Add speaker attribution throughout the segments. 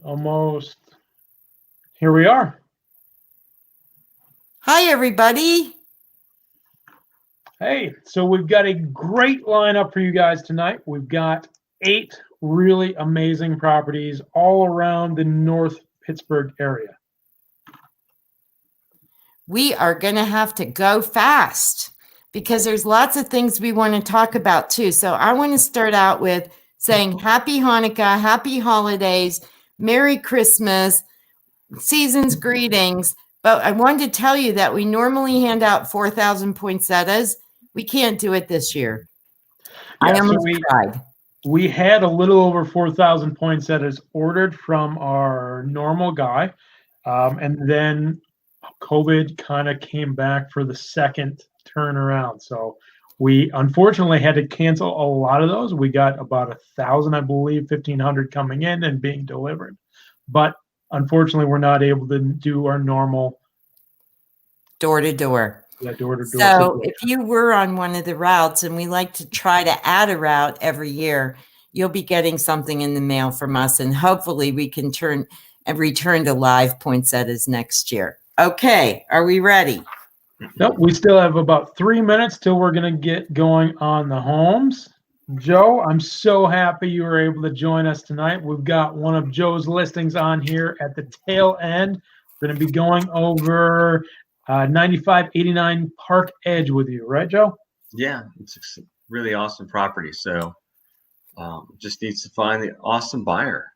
Speaker 1: Almost. Here we are.
Speaker 2: Hi, everybody.
Speaker 1: Hey, so we've got a great lineup for you guys tonight. We've got 8 really amazing properties all around the North Pittsburgh area.
Speaker 2: We are going to have to go fast because there's lots of things we want to talk about too. So I want to start out with saying Happy Hanukkah, Happy Holidays, Merry Christmas, season's greetings. But I wanted to tell you that we normally hand out 4,000 poinsettias. We can't do it this year.
Speaker 1: Yeah,
Speaker 2: I almost tried.
Speaker 1: We had a little over 4,000 poinsettias ordered from our normal guy. And then COVID kind of came back for the second turnaround. So we unfortunately had to cancel a lot of those. We got about 1,000, I believe, 1,500 coming in and being delivered. But unfortunately, we're not able to do our normal
Speaker 2: door to door.
Speaker 1: Yeah, door to door.
Speaker 2: So if you were on one of the routes, and we like to try to add a route every year, you'll be getting something in the mail from us, and hopefully we can return to live poinsettias next year. Okay, are we ready?
Speaker 1: Nope, we still have about 3 minutes till we're going to get going on the homes. Joe, I'm so happy you were able to join us tonight. We've got one of Joe's listings on here at the tail end. We're going to be going over 9589 Park Edge with you, right, Joe?
Speaker 3: Yeah, it's a really awesome property. So just needs to find the awesome buyer.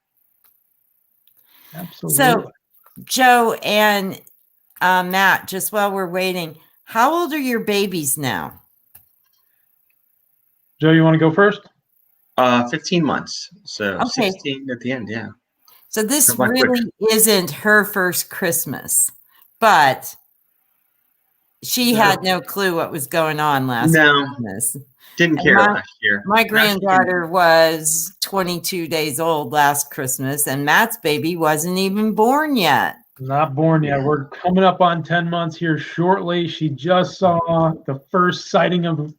Speaker 1: Absolutely.
Speaker 2: So, Joe and Matt, just while we're waiting, how old are your babies now?
Speaker 1: Joe, you want to go first?
Speaker 3: 15 months. So okay. 16 at the end, yeah.
Speaker 2: So this really isn't her first Christmas, but she had no clue what was going on last Christmas.
Speaker 3: Didn't care last year.
Speaker 2: My granddaughter was 22 days old last Christmas, and Matt's baby wasn't even born yet.
Speaker 1: Not born yet. We're coming up on 10 months here shortly. She just saw the first sighting of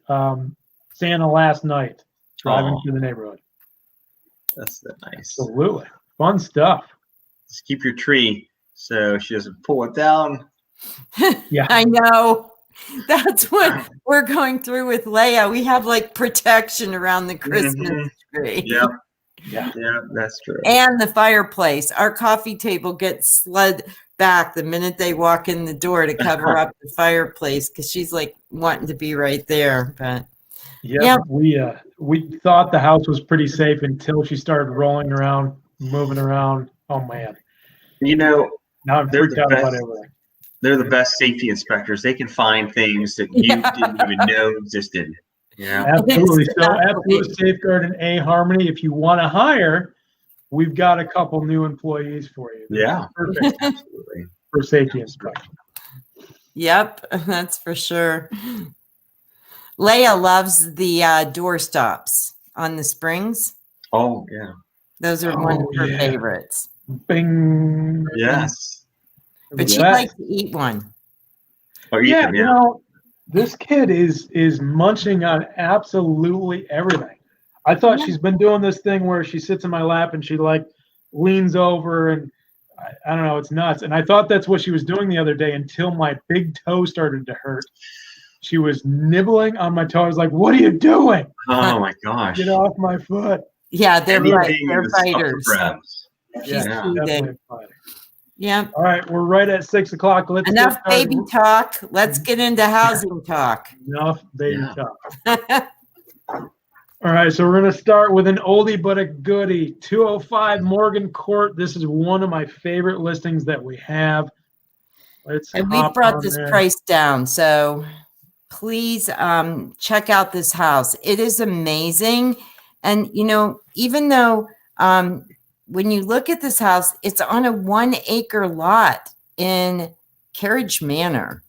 Speaker 1: Santa last night driving through the neighborhood.
Speaker 3: That's nice.
Speaker 1: Absolutely. Fun stuff.
Speaker 3: Just keep your tree so she doesn't pull it down.
Speaker 2: Yeah, I know. That's what we're going through with Leia. We have like protection around the Christmas tree.
Speaker 3: Yeah, that's true.
Speaker 2: And the fireplace. Our coffee table gets slid back the minute they walk in the door to cover up the fireplace because she's like wanting to be right there. But
Speaker 1: we thought the house was pretty safe until she started rolling around, moving around. Oh man.
Speaker 3: You know,
Speaker 1: now I'm freaked out about everything.
Speaker 3: They're the best safety inspectors. They can find things that you didn't even know existed. Yeah,
Speaker 1: absolutely. So absolute Safeguard and A-Harmony. If you want to hire, we've got a couple new employees for you.
Speaker 3: Yeah,
Speaker 1: perfect. Absolutely. For safety inspection.
Speaker 2: Yep, that's for sure. Leia loves the door stops on the springs.
Speaker 3: Oh yeah,
Speaker 2: those are one of her favorites.
Speaker 1: Bing.
Speaker 3: Yes.
Speaker 2: But she'd like to eat one.
Speaker 1: You know, this kid is munching on absolutely everything. I thought she's been doing this thing where she sits in my lap and she like leans over and I don't know, it's nuts. And I thought that's what she was doing the other day until my big toe started to hurt. She was nibbling on my toe. I was like, "What are you doing?"
Speaker 3: Oh my gosh!
Speaker 1: Get off my foot!
Speaker 2: Yeah, they're fighters.
Speaker 1: Yeah, definitely a fighter.
Speaker 2: Yeah.
Speaker 1: All right, we're right at 6 o'clock. Let's
Speaker 2: enough baby talk. Let's get into housing talk.
Speaker 1: Enough baby talk. All right, so we're going to start with an oldie but a goodie. 205 Morgan Court. This is one of my favorite listings that we have.
Speaker 2: And we brought this price down, so please check out this house. It is amazing, and you know, even though when you look at this house, it's on a 1 acre lot in Carriage Manor.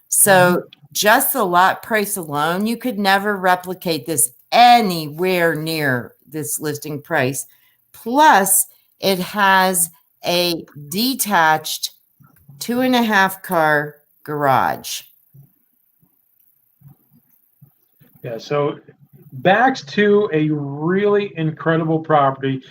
Speaker 2: So just the lot price alone, you could never replicate this anywhere near this listing price. Plus, it has a detached 2.5 car garage.
Speaker 1: Yeah, so backs to a really incredible property.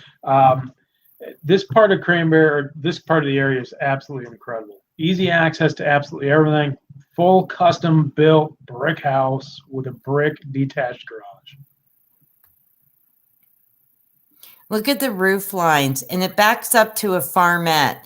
Speaker 1: this part of Cranberry, or this part of the area, is absolutely incredible. Easy access to absolutely everything. Full custom built brick house with a brick detached garage.
Speaker 2: Look at the roof lines, and it backs up to a farmette.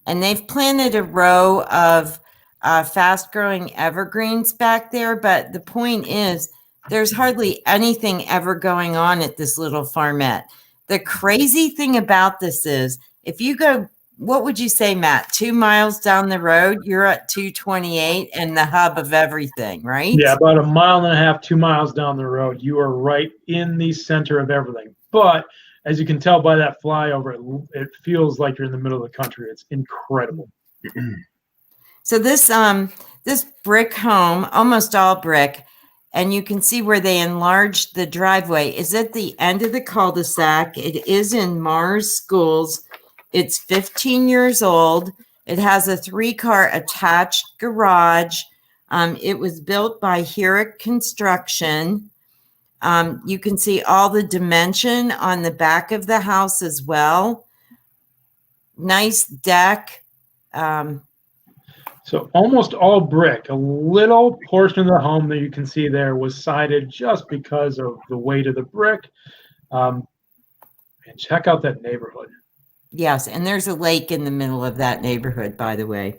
Speaker 2: And they've planted a row of fast-growing evergreens back there. But the point is, there's hardly anything ever going on at this little farmette. The crazy thing about this is, if you go, what would you say, Matt? 2 miles down the road, you're at 228 and the hub of everything, right?
Speaker 1: Yeah, about a mile and a half, 2 miles down the road, you are right in the center of everything. But as you can tell by that flyover, it feels like you're in the middle of the country. It's incredible.
Speaker 2: So this brick home, almost all brick, and you can see where they enlarged the driveway, is at the end of the cul-de-sac. It is in Mars Schools. It's 15 years old. It has a 3-car attached garage. It was built by Herrick Construction. You can see all the dimension on the back of the house as well. Nice deck.
Speaker 1: So almost all brick. A little portion of the home that you can see there was sided just because of the weight of the brick. And check out that neighborhood.
Speaker 2: Yes, and there's a lake in the middle of that neighborhood, by the way.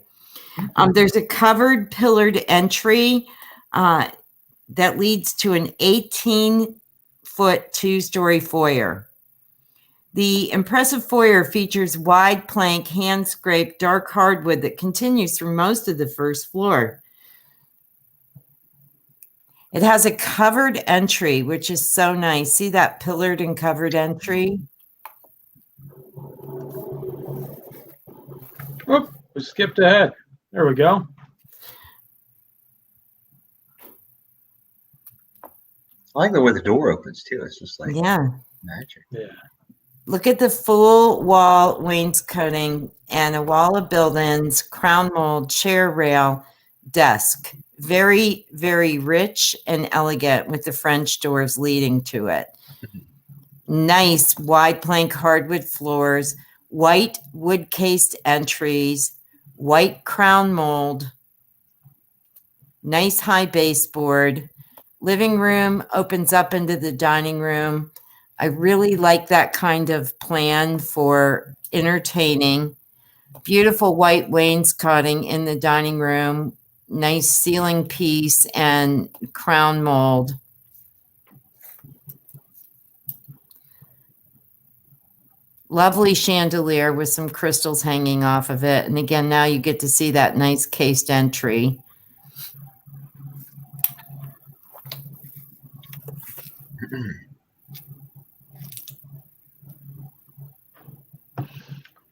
Speaker 2: There's a covered pillared entry that leads to an 18-foot 2-story foyer. The impressive foyer features wide plank, hand-scraped, dark hardwood that continues through most of the first floor. It has a covered entry, which is so nice. See that pillared and covered entry?
Speaker 1: Oop, we skipped ahead. There we go.
Speaker 3: I like the way the door opens too. It's just like magic.
Speaker 1: Yeah.
Speaker 2: Look at the full wall wainscoting and a wall of build-ins, crown mold, chair rail, desk. Very, very rich and elegant with the French doors leading to it. Nice wide plank hardwood floors, white wood cased entries, white crown mold, nice high baseboard. Living room opens up into the dining room. I really like that kind of plan for entertaining. Beautiful white wainscoting in the dining room, nice ceiling piece and crown mold. Lovely chandelier with some crystals hanging off of it. And again, now you get to see that nice cased entry.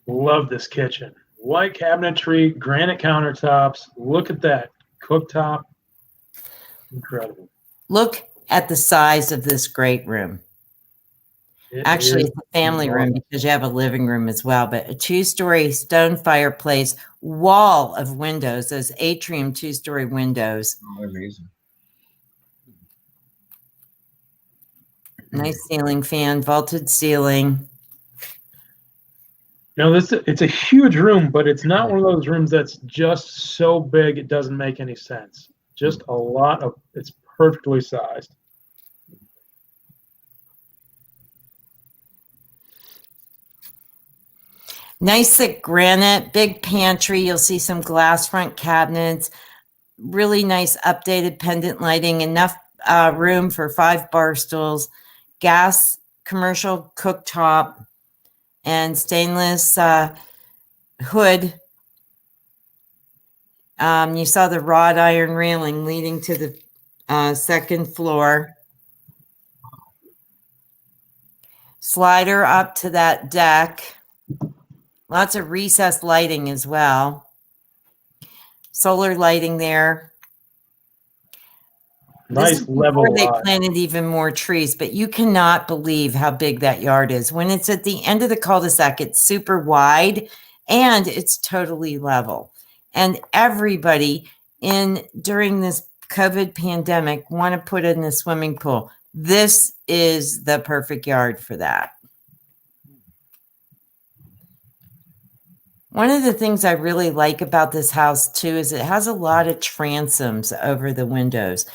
Speaker 1: Love this kitchen. White cabinetry, granite countertops. Look at that cooktop. Incredible.
Speaker 2: Look at the size of this great room. Actually, it's a family room because you have a living room as well, but a 2-story stone fireplace, wall of windows, those atrium 2-story windows.
Speaker 3: Oh, amazing.
Speaker 2: Nice ceiling fan, vaulted ceiling.
Speaker 1: You know, it's a huge room, but it's not one of those rooms that's just so big it doesn't make any sense. Just a lot of, it's perfectly sized.
Speaker 2: Nice thick granite, big pantry. You'll see some glass front cabinets, really nice updated pendant lighting, enough room for 5 bar stools, gas commercial cooktop, and stainless hood. You saw the wrought iron railing leading to the second floor. Slider up to that deck. Lots of recessed lighting as well. Solar lighting there.
Speaker 1: Nice level.
Speaker 2: They planted even more trees, but you cannot believe how big that yard is. When it's at the end of the cul-de-sac, it's super wide and it's totally level. And everybody during this COVID pandemic want to put in a swimming pool. This is the perfect yard for that. One of the things I really like about this house too is it has a lot of transoms over the windows.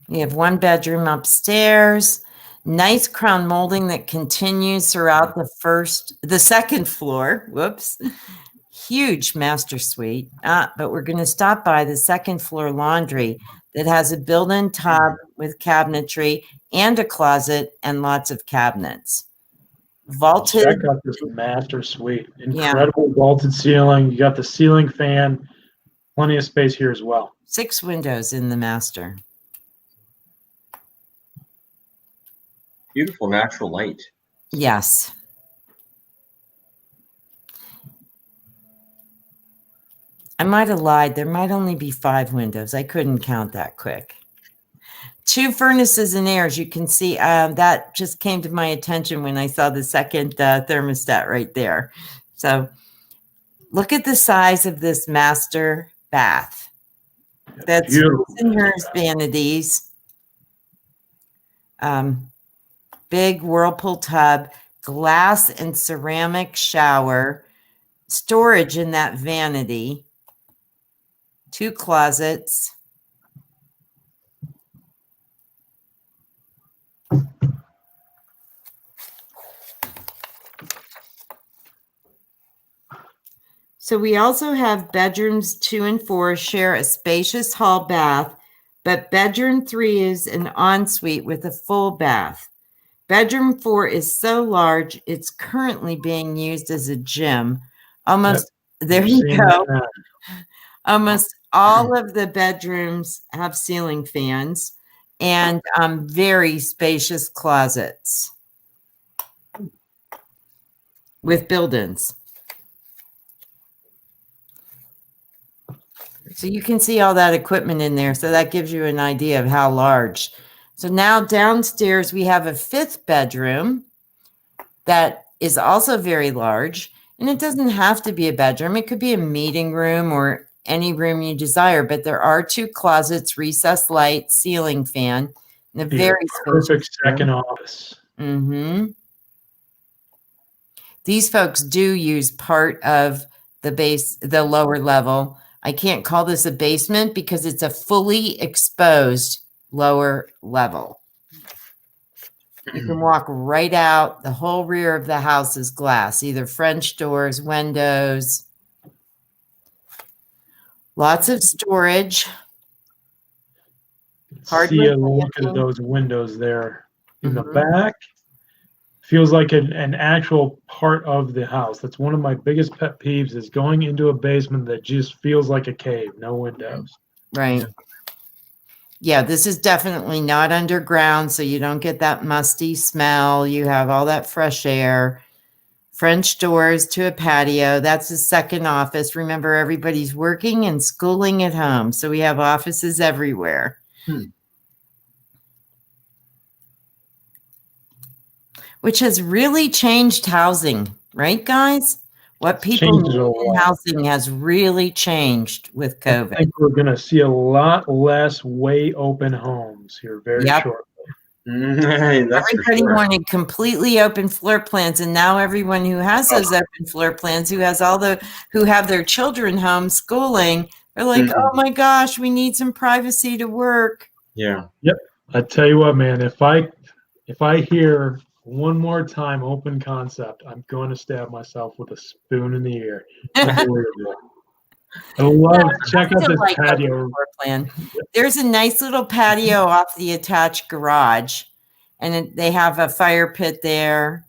Speaker 2: We have one bedroom upstairs, nice crown molding that continues throughout the second floor. Whoops. Huge master suite. But we're going to stop by the second floor laundry that has a built-in tub with cabinetry and a closet and lots of cabinets. Vaulted.
Speaker 1: Check out this master suite. Incredible vaulted ceiling. You got the ceiling fan. Plenty of space here as well.
Speaker 2: 6 windows in the master.
Speaker 3: Beautiful natural light.
Speaker 2: Yes. I might have lied. There might only be 5 windows. I couldn't count that quick. 2 furnaces and airs. You can see that just came to my attention when I saw the second thermostat right there. So look at the size of this master bath. That's in hers vanities. Big whirlpool tub, glass and ceramic shower, storage in that vanity, 2 closets. So we also have bedrooms 2 and 4 share a spacious hall bath, but bedroom 3 is an ensuite with a full bath. Bedroom 4 is so large, it's currently being used as a gym. There you go. Almost all of the bedrooms have ceiling fans and very spacious closets with build-ins. So you can see all that equipment in there. So that gives you an idea of how large. So now downstairs, we have a 5th bedroom that is also very large. And it doesn't have to be a bedroom. It could be a meeting room or any room you desire. But there are 2 closets, recessed light, ceiling fan, and a very
Speaker 1: perfect second office.
Speaker 2: Mm-hmm. These folks do use part of the lower level. I can't call this a basement because it's a fully exposed lower level. You can walk right out. The whole rear of the house is glass, either French doors, windows. Lots of storage.
Speaker 1: See a look at those windows there in the back. Feels like an actual part of the house. That's one of my biggest pet peeves is going into a basement that just feels like a cave, no windows.
Speaker 2: Right. Yeah, this is definitely not underground, so you don't get that musty smell. You have all that fresh air. French doors to a patio. That's the second office. Remember, everybody's working and schooling at home, so we have offices everywhere. Which has really changed housing, right, guys? What people need in housing has really changed with COVID.
Speaker 1: I think we're going to see a lot less way open homes here very shortly.
Speaker 2: Everybody wanted completely open floor plans, and now everyone who has those open floor plans, who have their children homeschooling, they're like, oh my gosh, we need some privacy to work.
Speaker 3: Yeah.
Speaker 1: Yep. I tell you what, man, if I hear one more time open concept, I'm going to stab myself with a spoon in the ear. Check out this patio.
Speaker 2: Plan. There's a nice little patio off the attached garage, and they have a fire pit there.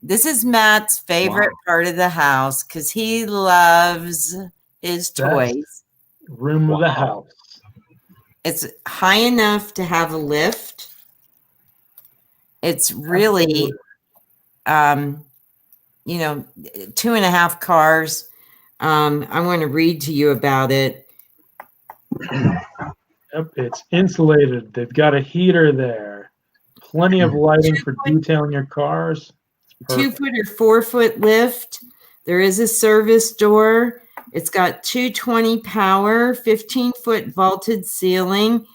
Speaker 2: This is Matt's favorite part of the house because he loves his toys.
Speaker 1: Room of the house.
Speaker 2: It's high enough to have a lift. It's really, 2.5 cars. I want to read to you about it.
Speaker 1: Yep, it's insulated. They've got a heater there. Plenty of lighting for detailing your cars.
Speaker 2: 2-foot or 4-foot lift. There is a service door. It's got 220 power, 15-foot vaulted ceiling.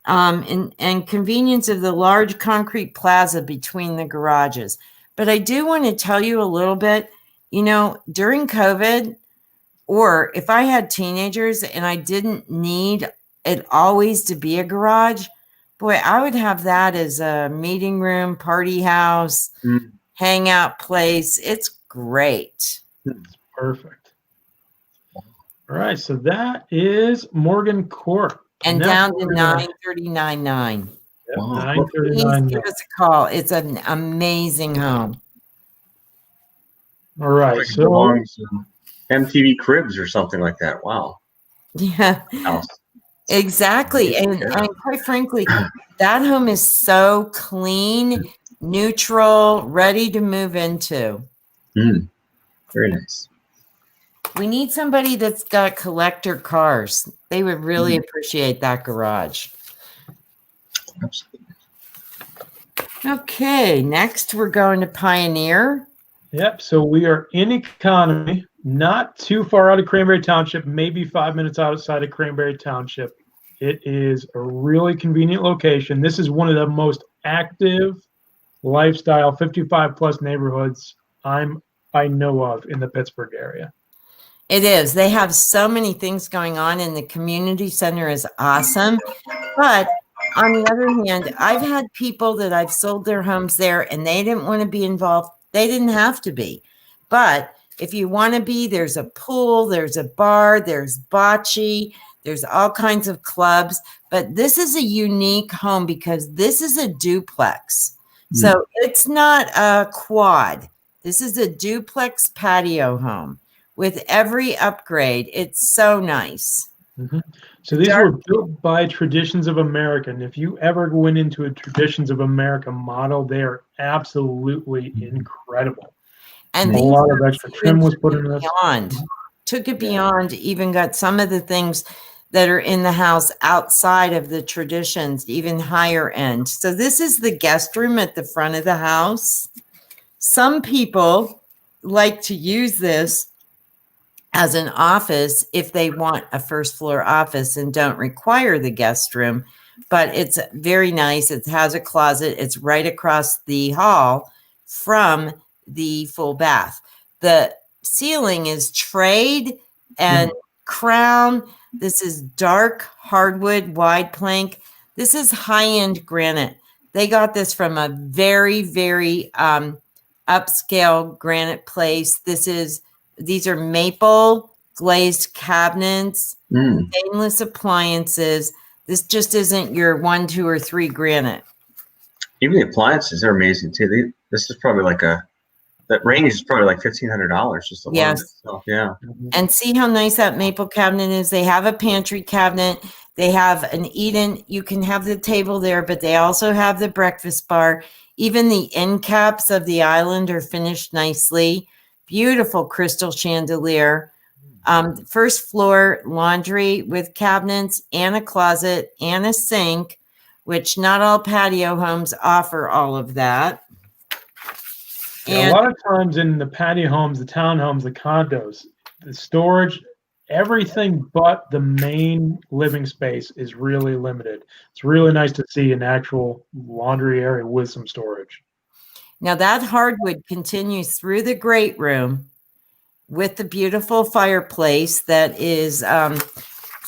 Speaker 2: and convenience of the large concrete plaza between the garages. But I do want to tell you a little bit, during COVID, or if I had teenagers and I didn't need it always to be a garage, boy, I would have that as a meeting room, party house, hangout place. It's great.
Speaker 1: It's perfect. All right, so that is Morgan Court.
Speaker 2: And down to 939.9.
Speaker 1: Yep,
Speaker 3: Wow.
Speaker 1: 939.
Speaker 2: Please give us a call. It's an amazing home.
Speaker 1: All right,
Speaker 3: Like
Speaker 1: so
Speaker 3: belongs in MTV Cribs or something like that. Wow.
Speaker 2: Yeah,
Speaker 3: House.
Speaker 2: exactly. And quite frankly, that home is so clean, neutral, ready to move into.
Speaker 3: Very nice.
Speaker 2: We need somebody that's got collector cars. They would really appreciate that garage.
Speaker 3: Absolutely.
Speaker 2: Okay, next we're going to Pioneer.
Speaker 1: Yep. So we are in Economy, not too far out of Cranberry Township, maybe 5 minutes outside of Cranberry Township. It is a really convenient location. This is one of the most active lifestyle 55 plus neighborhoods I know of in the Pittsburgh area.
Speaker 2: It is. They have so many things going on, and the community center is awesome. But on the other hand, I've had people that I've sold their homes there and they didn't want to be involved. They didn't have to be. But if you want to be, there's a pool, there's a bar, there's bocce, there's all kinds of clubs. But this is a unique home because this is a duplex. So it's not a quad. This is a duplex patio home with every upgrade. It's so nice.
Speaker 1: So these were built by Traditions of America. And if you ever went into a Traditions of America model, they are absolutely incredible.
Speaker 2: And
Speaker 1: a lot of extra trim was put in this.
Speaker 2: Took it beyond, even got some of the things that are in the house outside of the Traditions, even higher end. So this is the guest room at the front of the house. Some people like to use this as an office if they want a first floor office and don't require the guest room, but it's very nice. It has a closet. It's right across the hall from the full bath. The ceiling is trade and crown. This is dark hardwood wide plank. This is high-end granite. They got this from a very, very upscale granite place. These are maple glazed cabinets, stainless appliances. This just isn't your 1, 2, or 3 granite.
Speaker 3: Even the appliances are amazing too. This is probably that range is probably like $1,500 just alone.
Speaker 2: Yes.
Speaker 3: Itself. Yeah.
Speaker 2: And see how nice that maple cabinet is. They have a pantry cabinet. They have an eat-in. You can have the table there, but they also have the breakfast bar. Even the end caps of the island are finished nicely. Beautiful crystal chandelier. First floor laundry with cabinets and a closet and a sink, which not all patio homes offer all of that.
Speaker 1: And a lot of times in the patio homes, the townhomes, the condos, the storage, everything but the main living space is really limited. It's really nice to see an actual laundry area with some storage.
Speaker 2: Now that hardwood continues through the great room with the beautiful fireplace that is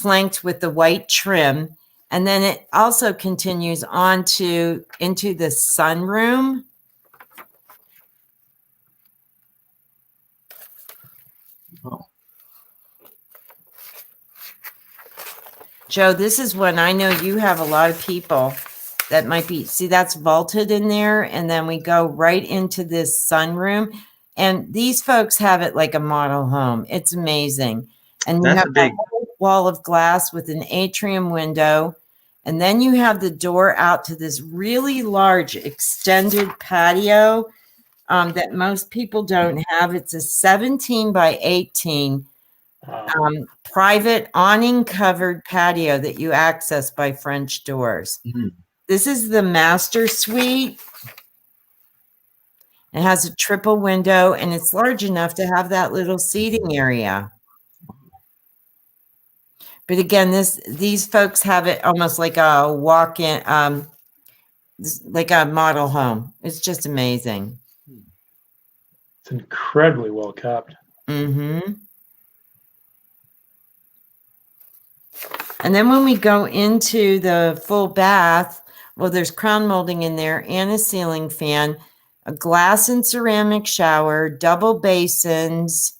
Speaker 2: flanked with the white trim. And then it also continues on into the sunroom.
Speaker 3: Oh.
Speaker 2: Joe, this is when I know you have a lot of people that might be, see, that's vaulted in there. And then we go right into this sunroom. And these folks have it like a model home. It's amazing. And you have a whole wall of glass with an atrium window. And then you have the door out to this really large extended patio that most people don't have. It's a 17 by 18 private awning covered patio that you access by French doors. This is the master suite. It has a triple window and it's large enough to have that little seating area. But again, these folks have it almost like a walk-in, like a model home. It's just amazing.
Speaker 1: It's incredibly well kept.
Speaker 2: Mm-hmm. And then when we go into the full bath, well, there's crown molding in there and a ceiling fan, a glass and ceramic shower, double basins,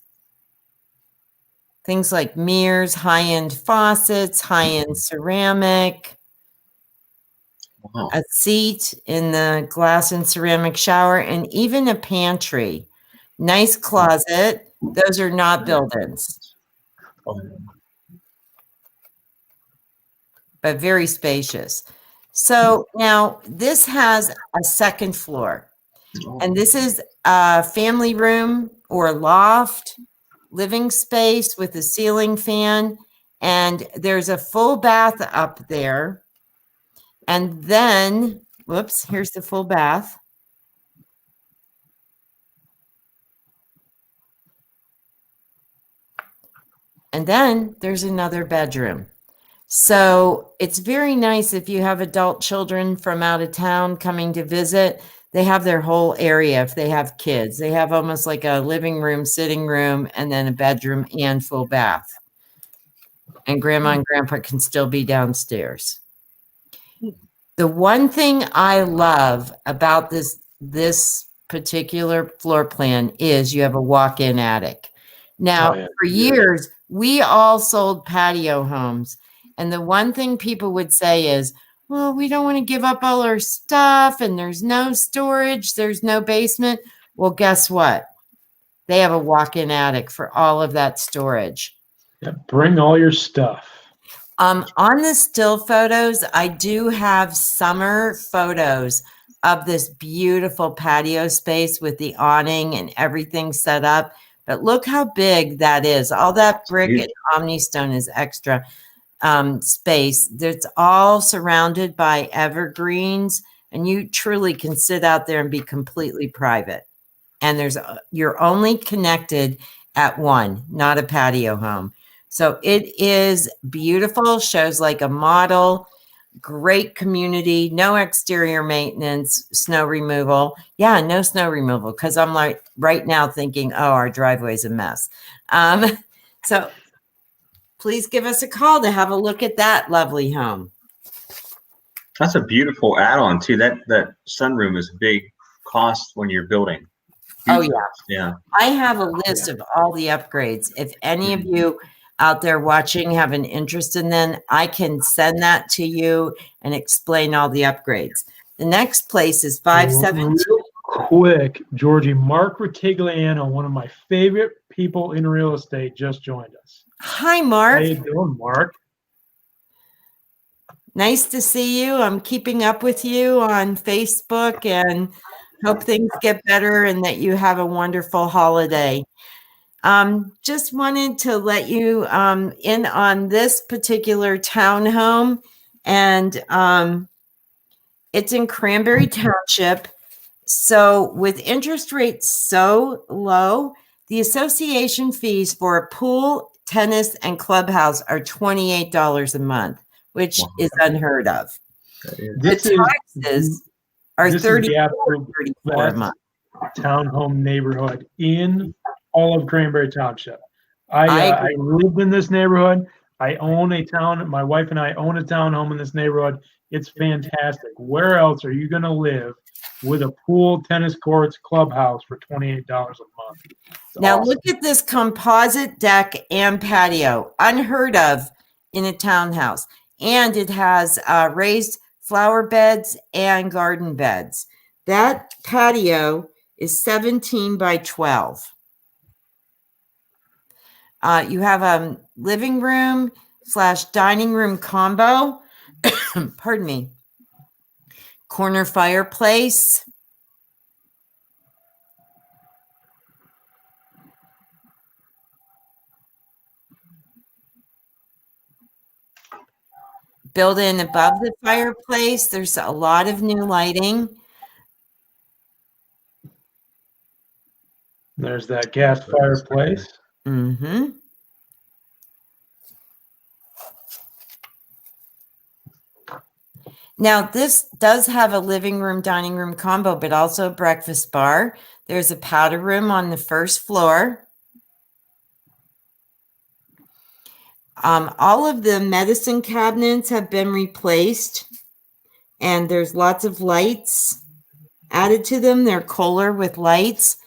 Speaker 2: things like mirrors, high-end faucets, high-end ceramic,
Speaker 3: Wow.
Speaker 2: a seat in the glass and ceramic shower, and even a pantry. Nice closet. Those are not built-ins, but very spacious. So now this has a second floor, and this is a family room or loft, living space with a ceiling fan, and there's a full bath up there. And then, whoops, here's the full bath. And then there's another bedroom. So it's very nice if you have adult children from out of town coming to visit. They have their whole area. If they have kids, they have almost like a living room, sitting room, and then a bedroom and full bath. And grandma and grandpa can still be downstairs. The one thing I love about this particular floor plan is you have a walk-in attic. Now, for years, we all sold patio homes. And the one thing people would say is, well, we don't want to give up all our stuff and there's no storage, there's no basement. Well, guess what? They have a walk-in attic for all of that storage.
Speaker 1: Yeah, bring all your stuff.
Speaker 2: On the still photos, I do have summer photos of this beautiful patio space with the awning and everything set up. But look how big that is. All that brick and Omnistone is extra space. That's all surrounded by evergreens, and you truly can sit out there and be completely private. And you're only connected at one, not a patio home. So it is beautiful, shows like a model, great community, no exterior maintenance, snow removal. Yeah, no snow removal, because I'm like right now thinking, oh, our driveway is a mess. So please give us a call to have a look at that lovely home.
Speaker 3: That's a beautiful add-on too. That sunroom is a big cost when you're building.
Speaker 2: Oh yeah.
Speaker 3: Yeah.
Speaker 2: I have a list of all the upgrades. If any of you out there watching have an interest in them, I can send that to you and explain all the upgrades. The next place is 572.
Speaker 1: Real quick, Georgie, Mark Ritigliano, one of my favorite people in real estate, just joined us.
Speaker 2: Hi, Mark.
Speaker 1: How you doing, Mark?
Speaker 2: Nice to see you. I'm keeping up with you on Facebook and hope things get better and that you have a wonderful holiday. Just wanted to let you in on this particular townhome, and it's in Cranberry Township. So with interest rates so low, the association fees for a pool, tennis, and clubhouse are $28 a month, which is unheard of. The taxes are $34 a month.
Speaker 1: Townhome neighborhood in all of Cranberry Township. I lived in this neighborhood. I own a town. My wife and I own a townhome in this neighborhood. It's fantastic. Where else are you going to live with a pool, tennis courts, clubhouse for $28 a month?
Speaker 2: Now awesome. Look at this composite deck and patio, unheard of in a townhouse. And it has raised flower beds and garden beds. That patio is 17 by 12. You have a living room / dining room combo. Pardon me. Corner fireplace. Built in above the fireplace. There's a lot of new lighting.
Speaker 1: There's that gas fireplace.
Speaker 2: Mm-hmm. Now, this does have a living room, dining room combo, but also a breakfast bar. There's a powder room on the first floor. All of the medicine cabinets have been replaced, and there's lots of lights added to them. They're Kohler with lights.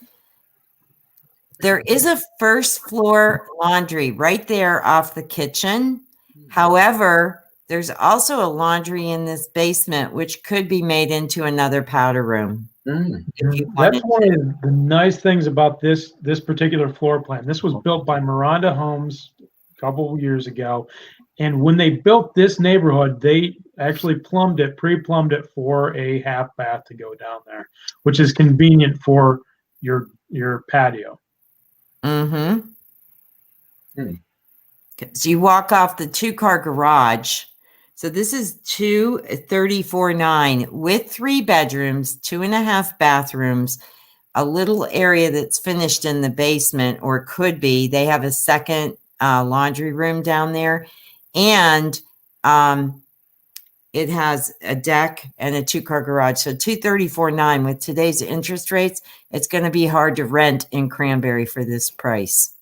Speaker 2: There is a first floor laundry right there off the kitchen. However, there's also a laundry in this basement, which could be made into another powder room.
Speaker 1: That's one of the nice things about this particular floor plan. This was built by Miranda Homes a couple of years ago. And when they built this neighborhood, they actually pre-plumbed it for a half bath to go down there, which is convenient for your patio.
Speaker 2: Mm-hmm. So you walk off the 2-car garage. So this is 234.9 with 3 bedrooms, 2.5 bathrooms, a little area that's finished in the basement, or could be. They have a second laundry room down there, and it has a deck and a 2-car garage. So 234.9 with today's interest rates, it's going to be hard to rent in Cranberry for this price.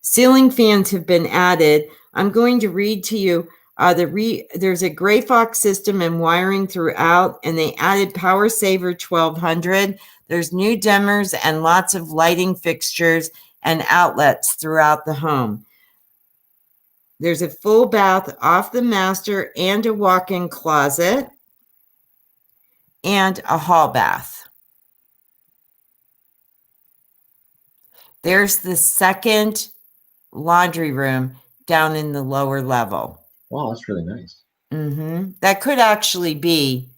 Speaker 2: Ceiling fans have been added. I'm going to read to you. There's a Gray Fox system and wiring throughout, and they added Power Saver 1200. There's new dimmers and lots of lighting fixtures and outlets throughout the home. There's a full bath off the master and a walk-in closet and a hall bath. There's the second laundry room down in the lower level.
Speaker 3: Wow, that's really nice.
Speaker 2: That could actually be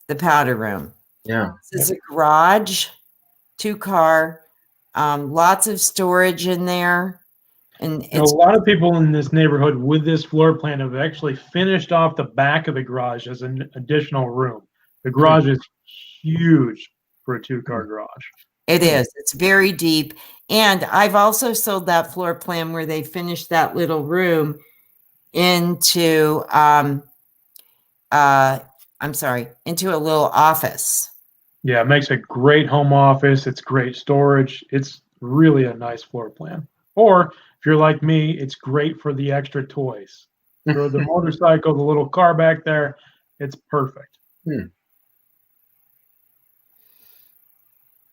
Speaker 2: the powder room.
Speaker 3: Yeah.
Speaker 2: This is a garage, 2-car, lots of storage in there. And
Speaker 1: a lot of people in this neighborhood with this floor plan have actually finished off the back of the garage as an additional room. The garage is huge for a 2-car garage.
Speaker 2: It is. It's very deep. And I've also sold that floor plan where they finished that little room into into a little office.
Speaker 1: Yeah, it makes a great home office. It's great storage. It's really a nice floor plan. Or if you're like me, it's great for the extra toys. For the motorcycle, the little car back there, it's perfect.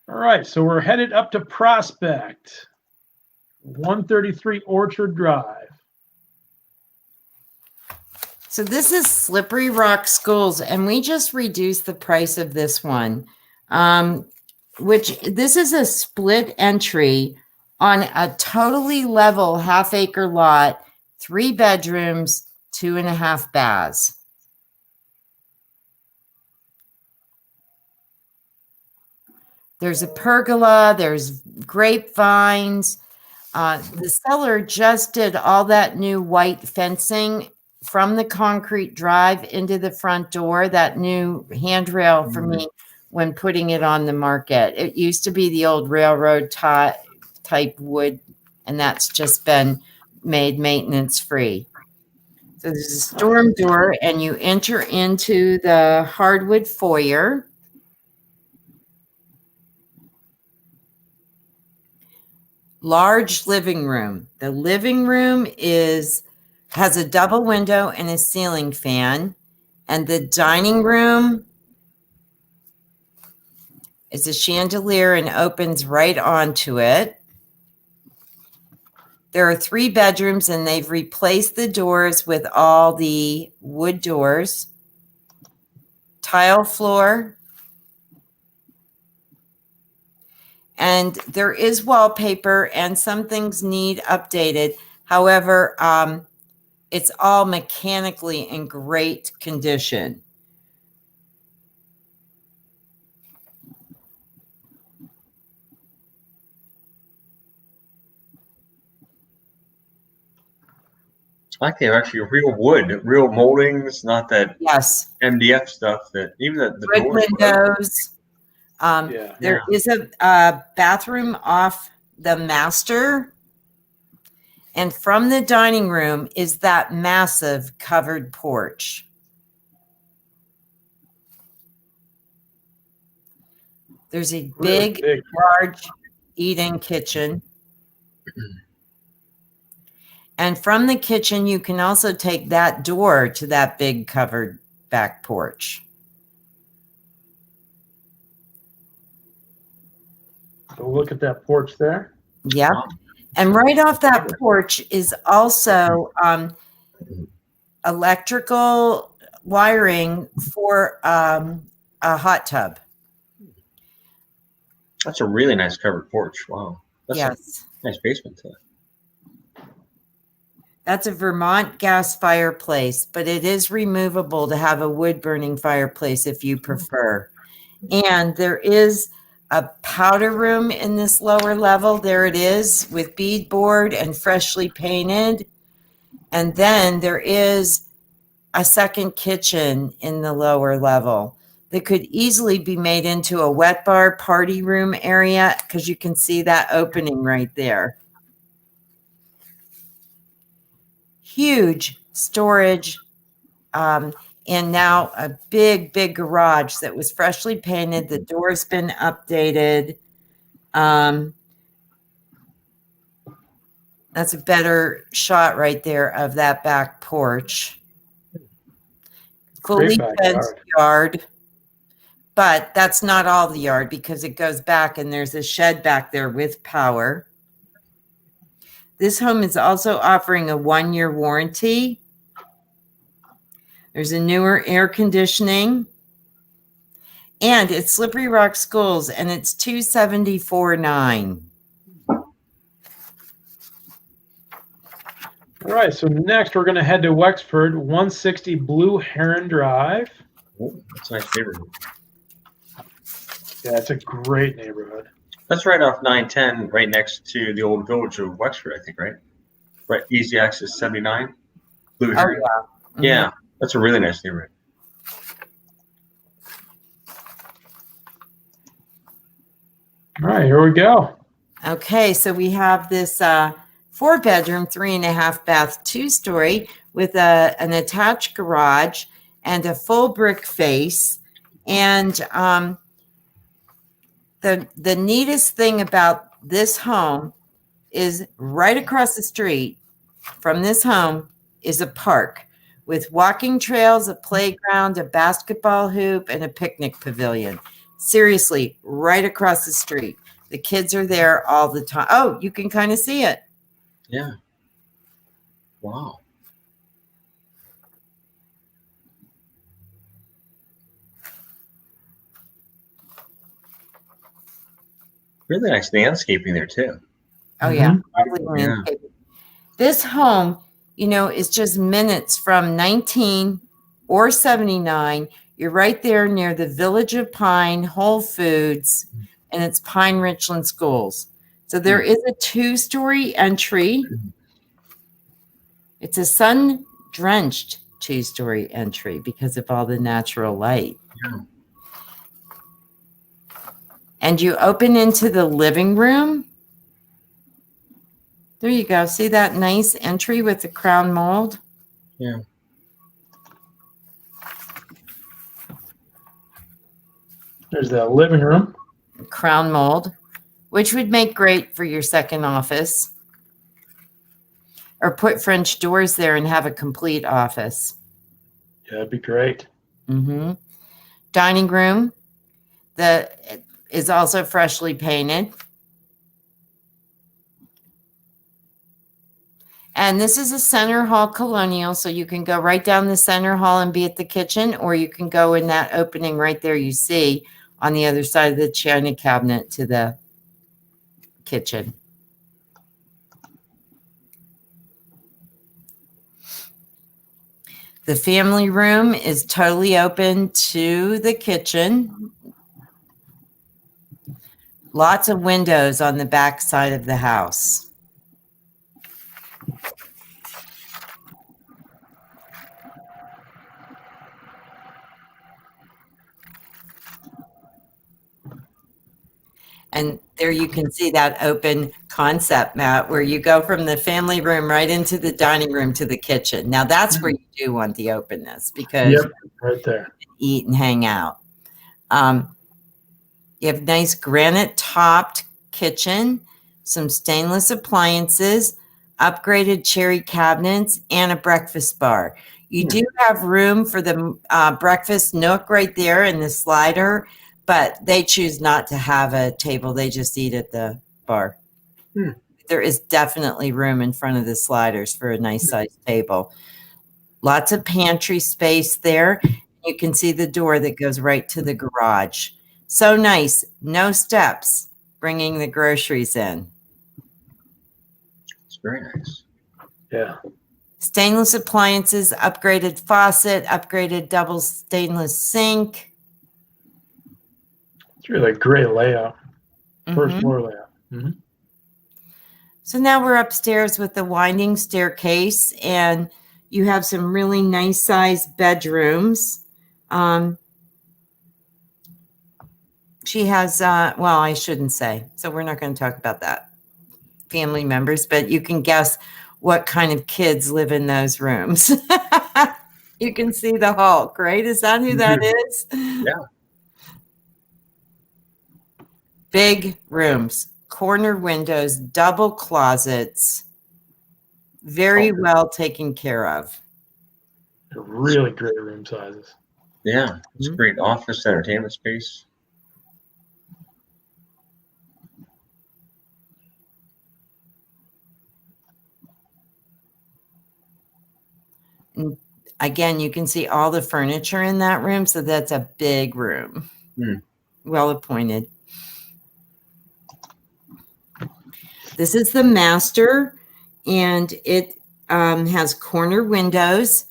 Speaker 1: All right, so we're headed up to Prospect, 133 Orchard Drive.
Speaker 2: So this is Slippery Rock Schools, and we just reduced the price of this one, which this is a split entry on a totally level half-acre lot, 3 bedrooms, 2.5 baths. There's a pergola, there's grapevines. The seller just did all that new white fencing from the concrete drive into the front door, that new handrail for me when putting it on the market. It used to be the old railroad type wood, and that's just been made maintenance free. So there's a storm door, and you enter into the hardwood foyer. Large living room. The living room has a double window and a ceiling fan, and the dining room is a chandelier and opens right onto it. There are 3 bedrooms, and they've replaced the doors with all the wood doors. Tile floor. And there is wallpaper, and some things need updated. However, it's all mechanically in great condition.
Speaker 3: I like they have actually real wood, real moldings, not that MDF stuff that even the
Speaker 2: brick windows. There is a bathroom off the master, and from the dining room is that massive covered porch. There's a
Speaker 1: Really
Speaker 2: big,
Speaker 1: big.
Speaker 2: large eat-in kitchen. And from the kitchen, you can also take that door to that big covered back porch.
Speaker 1: So look at that porch there.
Speaker 2: Yep. And right off that porch is also electrical wiring for a hot tub.
Speaker 3: That's a really nice covered porch. Wow. That's
Speaker 2: Yes.
Speaker 3: a nice basement too.
Speaker 2: That's a Vermont gas fireplace, but it is removable to have a wood burning fireplace if you prefer. And there is a powder room in this lower level. There it is with beadboard and freshly painted. And then there is a second kitchen in the lower level that could easily be made into a wet bar party room area because you can see that opening right there. Huge storage, and now a big garage that was freshly painted. The door's been updated. That's a better shot right there of that back porch. Fully fenced yard, but that's not all the yard because it goes back and there's a shed back there with power. This home is also offering a 1-year warranty. There's a newer air conditioning. And it's Slippery Rock Schools, and it's $274,900.
Speaker 1: All right, so next we're going to head to Wexford, 160 Blue Heron Drive.
Speaker 3: Oh, that's a nice neighborhood.
Speaker 1: Yeah, it's a great neighborhood.
Speaker 3: That's right off 910, right next to the old village of Wexford, I think, right? Right, easy access 79. Blue Heron.
Speaker 2: Oh, yeah. Mm-hmm.
Speaker 3: Yeah, that's a really nice neighborhood.
Speaker 1: All right, here we go.
Speaker 2: Okay, so we have this 4-bedroom, 3.5 bath, 2-story with an attached garage and a full brick face. And the neatest thing about this home is right across the street from this home is a park with walking trails, a playground, a basketball hoop, and a picnic pavilion. Seriously, right across the street. The kids are there all the time. Oh, you can kind of see it.
Speaker 3: Yeah. Wow. Really nice landscaping there too.
Speaker 2: Oh, yeah.
Speaker 3: Yeah.
Speaker 2: This home, you know, is just minutes from 19 or 79. You're right there near the Village of Pine, Whole Foods, and it's Pine Richland Schools. So there is a 2-story entry. It's a sun-drenched 2-story entry because of all the natural light.
Speaker 3: Yeah.
Speaker 2: And you open into the living room. There you go. See that nice entry with the crown mold?
Speaker 3: Yeah.
Speaker 1: There's the living room.
Speaker 2: Crown mold, which would make great for your second office. Or put French doors there and have a complete office.
Speaker 1: Yeah, that'd be great.
Speaker 2: Mm-hmm. Dining room that is also freshly painted. And this is a center hall colonial, so you can go right down the center hall and be at the kitchen, or you can go in that opening right there you see on the other side of the china cabinet to the kitchen. The family room is totally open to the kitchen. Lots of windows on the back side of the house. And there you can see that open concept, Matt, where you go from the family room right into the dining room to the kitchen. Now that's where you do want the openness because
Speaker 1: yep, right there.
Speaker 2: you can eat and hang out. You have nice granite topped kitchen, some stainless appliances, upgraded cherry cabinets, and a breakfast bar. You do have room for the breakfast nook right there in the slider, but they choose not to have a table. They just eat at the bar. There is definitely room in front of the sliders for a nice sized table. Lots of pantry space there. You can see the door that goes right to the garage. So nice. No steps bringing the groceries in.
Speaker 3: It's very nice.
Speaker 1: Yeah.
Speaker 2: Stainless appliances, upgraded faucet, upgraded double stainless sink.
Speaker 1: It's really a great layout. First floor layout.
Speaker 2: So now we're upstairs with the winding staircase, and you have some really nice sized bedrooms. She has, well, I shouldn't say. So we're not going to talk about that. Family members, but you can guess what kind of kids live in those rooms. You can see the Hulk, right? Is that who that is?
Speaker 3: Yeah.
Speaker 2: Big rooms, corner windows, double closets, very well taken care of.
Speaker 1: Really great room sizes.
Speaker 3: Yeah, it's a great office entertainment space.
Speaker 2: And again, you can see all the furniture in that room. So that's a big room. Well appointed. This is the master, and it has corner windows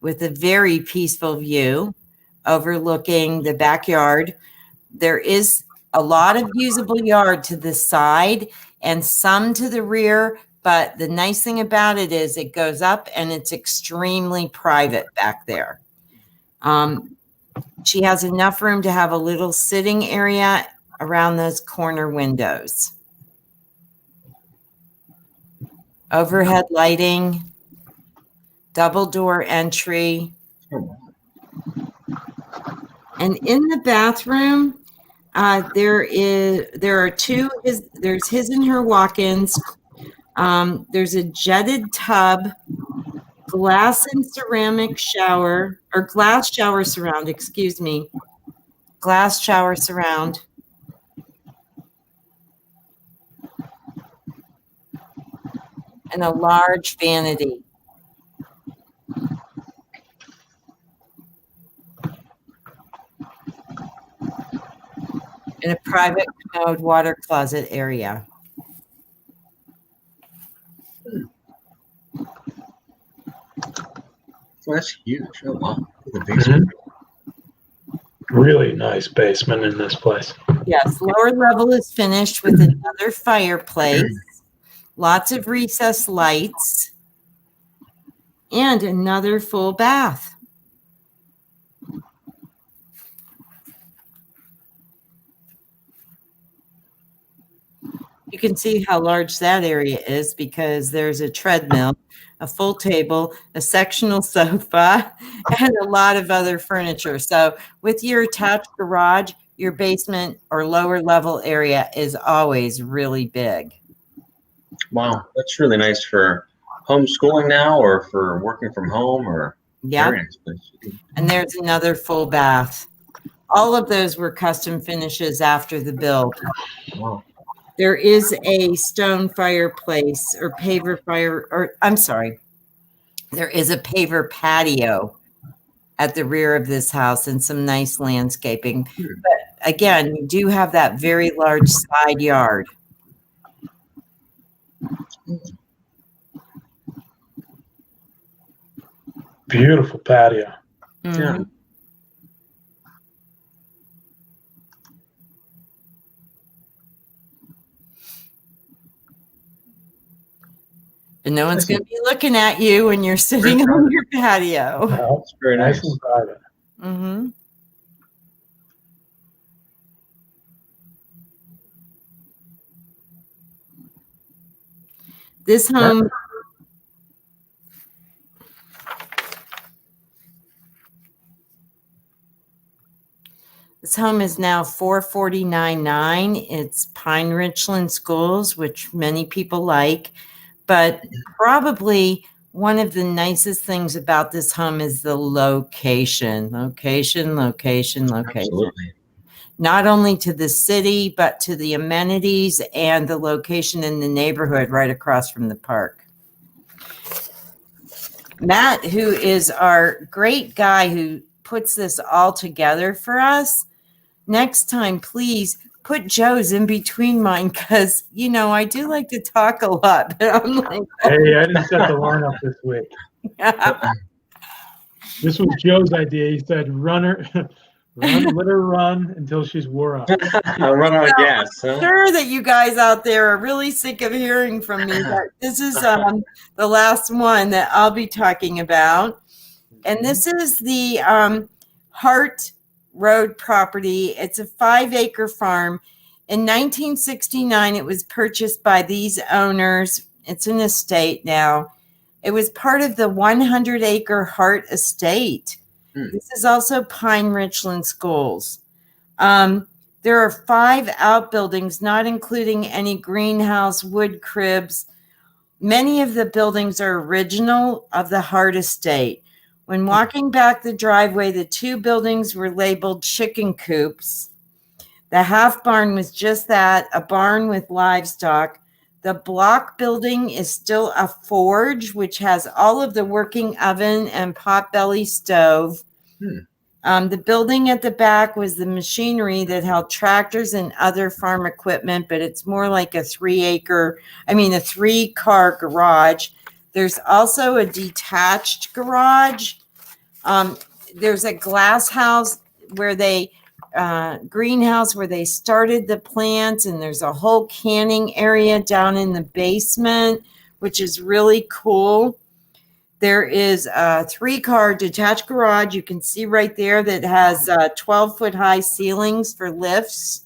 Speaker 2: with a very peaceful view overlooking the backyard. There is a lot of usable yard to the side and some to the rear, but the nice thing about it is it goes up and it's extremely private back there. She has enough room to have a little sitting area around those corner windows. Overhead lighting, double door entry. And in the bathroom, there's his and her walk-ins. There's a jetted tub, glass and ceramic shower, or glass shower surround, excuse me. Glass shower surround. And a large vanity. In a private commode water closet area.
Speaker 3: Well, that's huge. Oh, wow. The basement.
Speaker 1: Really nice basement in this place.
Speaker 2: Yes, lower level is finished with another fireplace, lots of recessed lights, and another full bath. You can see how large that area is because there's a treadmill, a full table, a sectional sofa, and a lot of other furniture. So with your attached garage, your basement or lower level area is always really big.
Speaker 3: Wow, that's really nice for homeschooling now or for working from home or
Speaker 2: yeah. And there's another full bath. All of those were custom finishes after the build.
Speaker 3: Wow.
Speaker 2: There is a stone fireplace or paver fire, or I'm sorry, there is a paver patio at the rear of this house and some nice landscaping. But again, you do have that very large side yard.
Speaker 1: Beautiful patio.
Speaker 3: Yeah.
Speaker 2: And no one's going to be looking at you when you're sitting on your patio.
Speaker 1: That's very nice and private.
Speaker 2: Mm-hmm. This home home is now 449.9. It's Pine Richland Schools, which many people like, but probably one of the nicest things about this home is the location.
Speaker 3: Absolutely.
Speaker 2: Not only to the city, but to the amenities and the location in the neighborhood right across from the park. Matt, who is our great guy who puts this all together for us, next time, please put Joe's in between mine, because, you know, I do like to talk a lot, but I'm like,
Speaker 1: Hey, I didn't set the lineup this week. This was Joe's idea. He said, let her run until she's wore out.
Speaker 3: I'll run out of gas.
Speaker 2: I'm sure that you guys out there are really sick of hearing from me, but this is the last one that I'll be talking about. And this is the Hart Road property. It's a 5-acre farm. In 1969, it was purchased by these owners. It's an estate now. It was part of the 100-acre Hart estate. This is also Pine Richland Schools. There are 5 outbuildings, not including any greenhouse, wood cribs. Many of the buildings are original of the Hart estate. When walking back the driveway, the 2 buildings were labeled chicken coops. The half barn was just that, a barn with livestock. The block building is still a forge, which has all of the working oven and potbelly stove. The building at the back was the machinery that held tractors and other farm equipment, but it's more like a 3-car garage. There's also a detached garage. There's a glass house greenhouse where they started the plants, and there's a whole canning area down in the basement, which is really cool. There is a 3-car detached garage. You can see right there that has 12-foot high ceilings for lifts.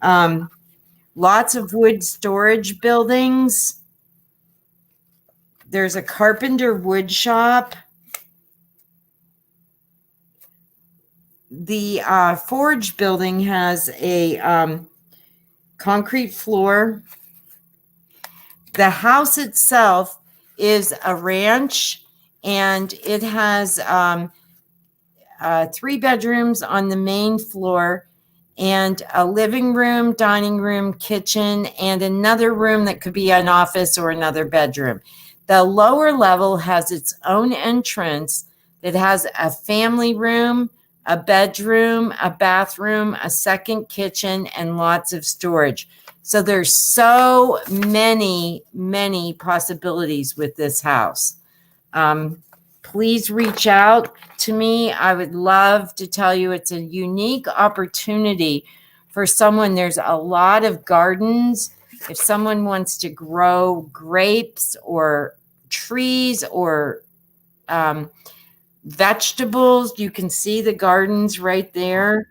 Speaker 2: Lots of wood storage buildings. There's a carpenter wood shop. The forge building has a concrete floor. The house itself is a ranch, and it has 3 bedrooms on the main floor and a living room, dining room, kitchen, and another room that could be an office or another bedroom. The lower level has its own entrance that has a family room, a bedroom, a bathroom, a second kitchen, and lots of storage. So there's so many, many possibilities with this house. Please reach out to me. I would love to tell you it's a unique opportunity for someone. There's a lot of gardens. If someone wants to grow grapes or trees or vegetables, you can see the gardens right there.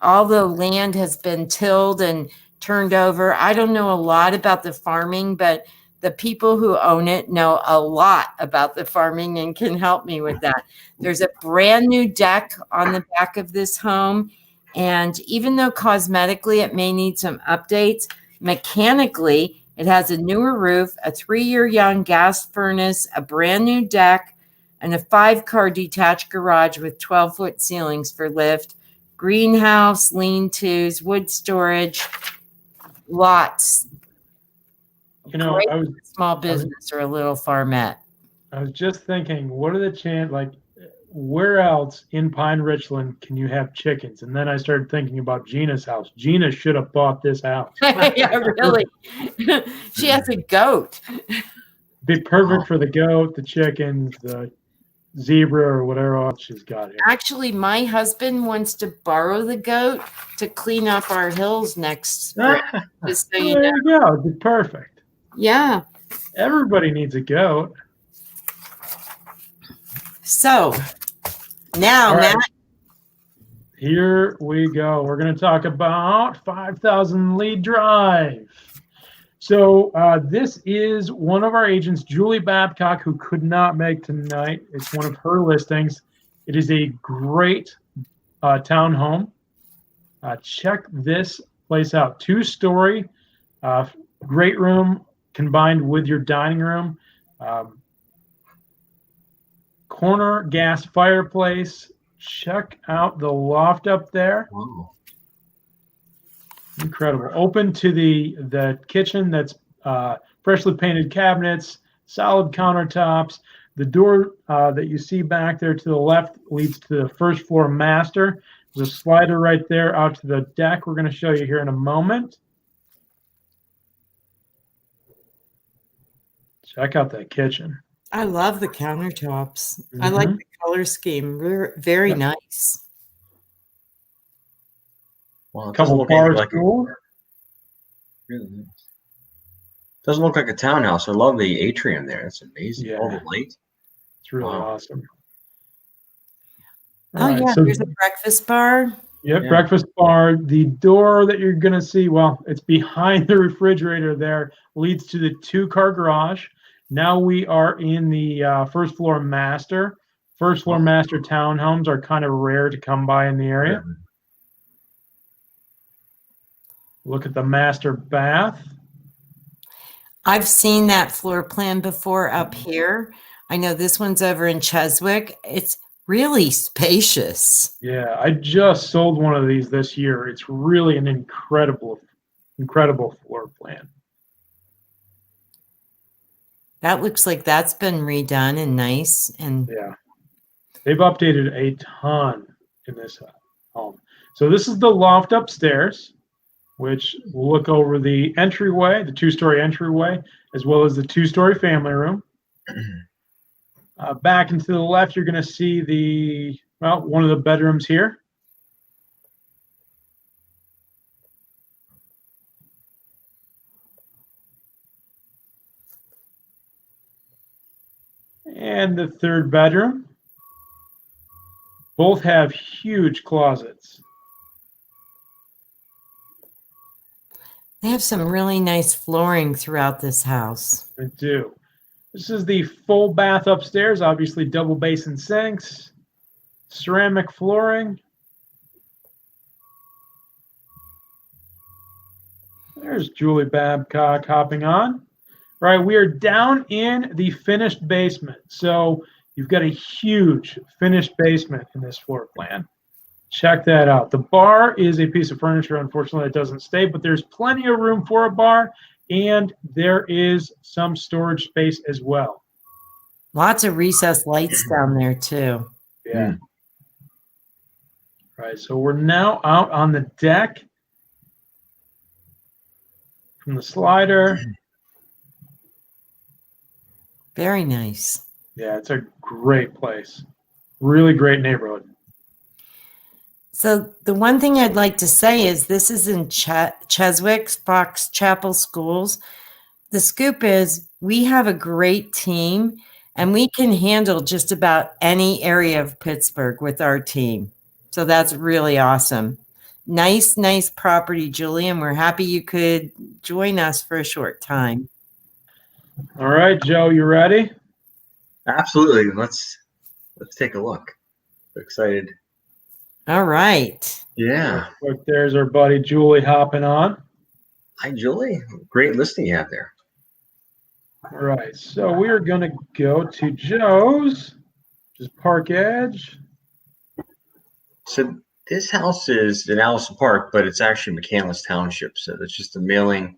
Speaker 2: All the land has been tilled and turned over. I don't know a lot about the farming, but the people who own it know a lot about the farming and can help me with that. There's a brand new deck on the back of this home. And even though cosmetically it may need some updates, mechanically it has a newer roof, a 3-year young gas furnace, a brand new deck, and a 5-car detached garage with 12-foot ceilings for lift, greenhouse, lean-tos, wood storage, lots.
Speaker 1: You know,
Speaker 2: Great small business or a little farmette.
Speaker 1: I was just thinking, what are the where else in Pine Richland can you have chickens? And then I started thinking about Gina's house. Gina should have bought this house.
Speaker 2: Yeah, really. She has a goat.
Speaker 1: Be perfect for the goat, the chickens, the zebra, or whatever else she's got here.
Speaker 2: Actually, my husband wants to borrow the goat to clean up our hills next spring. Just so you know.
Speaker 1: There you go. It'd be perfect.
Speaker 2: Yeah.
Speaker 1: Everybody needs a goat.
Speaker 2: So now,
Speaker 1: right,
Speaker 2: Matt.
Speaker 1: Here we go. We're going to talk about 5000 Lee Drive. So this is one of our agents, Julie Babcock, who could not make tonight. It's one of her listings. It is a great townhome. Check this place out. 2-story, great room combined with your dining room. Corner gas fireplace. Check out the loft up there.
Speaker 3: Wow.
Speaker 1: Incredible. Open to the kitchen that's freshly painted cabinets, solid countertops. The door that you see back there to the left leads to the first floor master. There's a slider right there out to the deck. We're going to show you here in a moment. Check out that kitchen.
Speaker 2: I love the countertops. I like the color scheme. Very nice.
Speaker 3: Well,
Speaker 1: Couple bars like
Speaker 3: really nice. Doesn't look like a townhouse. I love the atrium there. That's amazing.
Speaker 1: Yeah.
Speaker 3: All the light.
Speaker 1: It's really awesome.
Speaker 2: All right, so there's a breakfast bar.
Speaker 1: Yep, yeah. Breakfast bar. The door that you're going to see, well, it's behind the refrigerator there, leads to the 2-car garage. Now we are in the first floor master. First floor master townhomes are kind of rare to come by in the area. Yeah. Look at the master bath.
Speaker 2: I've seen that floor plan before up here. I know this one's over in Cheswick. It's really spacious.
Speaker 1: Yeah, I just sold one of these this year. It's really an incredible floor plan.
Speaker 2: That looks like that's been redone and nice. And
Speaker 1: yeah, they've updated a ton in this home. So this is the loft upstairs, which will look over the entryway, the 2-story entryway, as well as the 2-story family room. Back and to the left, you're going to see one of the bedrooms here. And the 3rd bedroom. Both have huge closets.
Speaker 2: They have some really nice flooring throughout this house.
Speaker 1: They do. This is the full bath upstairs, obviously double basin sinks, ceramic flooring. There's Julie Babcock hopping on. All right, we are down in the finished basement. So you've got a huge finished basement in this floor plan. Check that out. The bar is a piece of furniture. Unfortunately, it doesn't stay, but there's plenty of room for a bar, and there is some storage space as well.
Speaker 2: Lots of recessed lights down there, too.
Speaker 1: Yeah. Right, so we're now out on the deck from the slider.
Speaker 2: Very nice.
Speaker 1: Yeah, it's a great place. Really great neighborhood.
Speaker 2: So the one thing I'd like to say is this is in Cheswick, Fox Chapel Schools. The scoop is we have a great team, and we can handle just about any area of Pittsburgh with our team. So that's really awesome. Nice property, Julie, and we're happy you could join us for a short time.
Speaker 1: All right, Joe, you ready?
Speaker 3: Absolutely. Let's take a look. Excited.
Speaker 2: All right.
Speaker 3: Yeah.
Speaker 1: Look, there's our buddy Julie hopping on.
Speaker 3: Hi, Julie. Great listing you have there.
Speaker 1: All right. So we are going to go to Joe's, which is Park Edge.
Speaker 3: So this house is in Allison Park, but it's actually McCandless Township. So that's just a mailing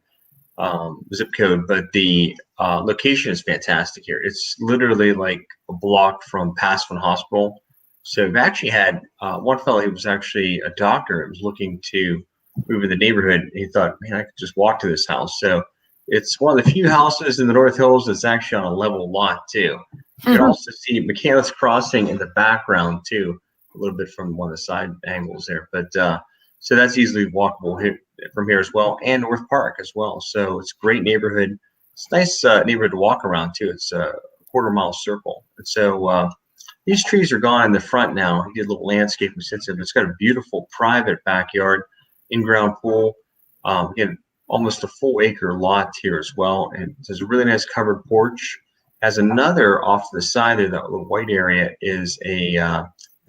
Speaker 3: zip code. But the location is fantastic here. It's literally like a block from Passman Hospital. So we've actually had one fellow who was actually a doctor and was looking to move in the neighborhood. He thought, man, I could just walk to this house. So it's one of the few houses in the North Hills that's actually on a level lot too. You can also see McCandless Crossing in the background too, a little bit from one of the side angles there. But so that's easily walkable from here as well, and North Park as well. So it's a great neighborhood. It's a nice neighborhood to walk around too. It's a quarter-mile circle. And so these trees are gone in the front now. He did a little landscaping since it. It's got a beautiful private backyard, in-ground pool. Again, almost a full acre lot here as well. And there's a really nice covered porch. Has another off to the side of the white area is a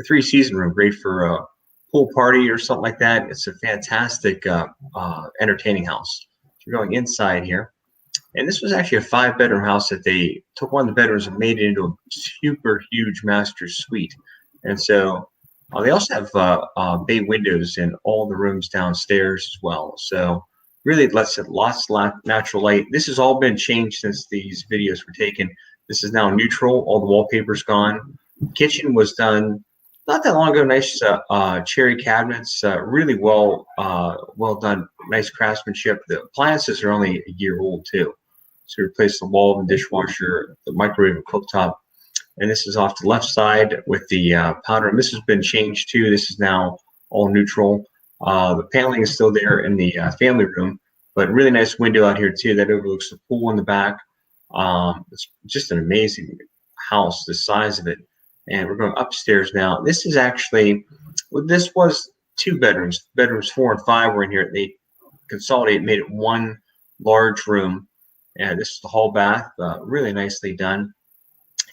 Speaker 3: 3-season room, great for pool party or something like that. It's a fantastic entertaining house. So you're going inside here. And this was actually a 5-bedroom house that they took one of the bedrooms and made it into a super huge master suite. And so they also have bay windows in all the rooms downstairs as well. So really lets it lots of natural light. This has all been changed since these videos were taken. This is now neutral. All the wallpaper's gone. Kitchen was done not that long ago. Nice cherry cabinets, really well done. Nice craftsmanship. The appliances are only a year old too. So we replaced the wall and dishwasher, the microwave and cooktop. And this is off the left side with the powder room. This has been changed too. This is now all neutral. The paneling is still there in the family room, but really nice window out here too that overlooks the pool in the back. It's just an amazing house, the size of it. And we're going upstairs now. This is actually, this was 2 bedrooms. Bedrooms 4 and 5 were in here. They consolidated, made it one large room. And this is the hall bath, really nicely done.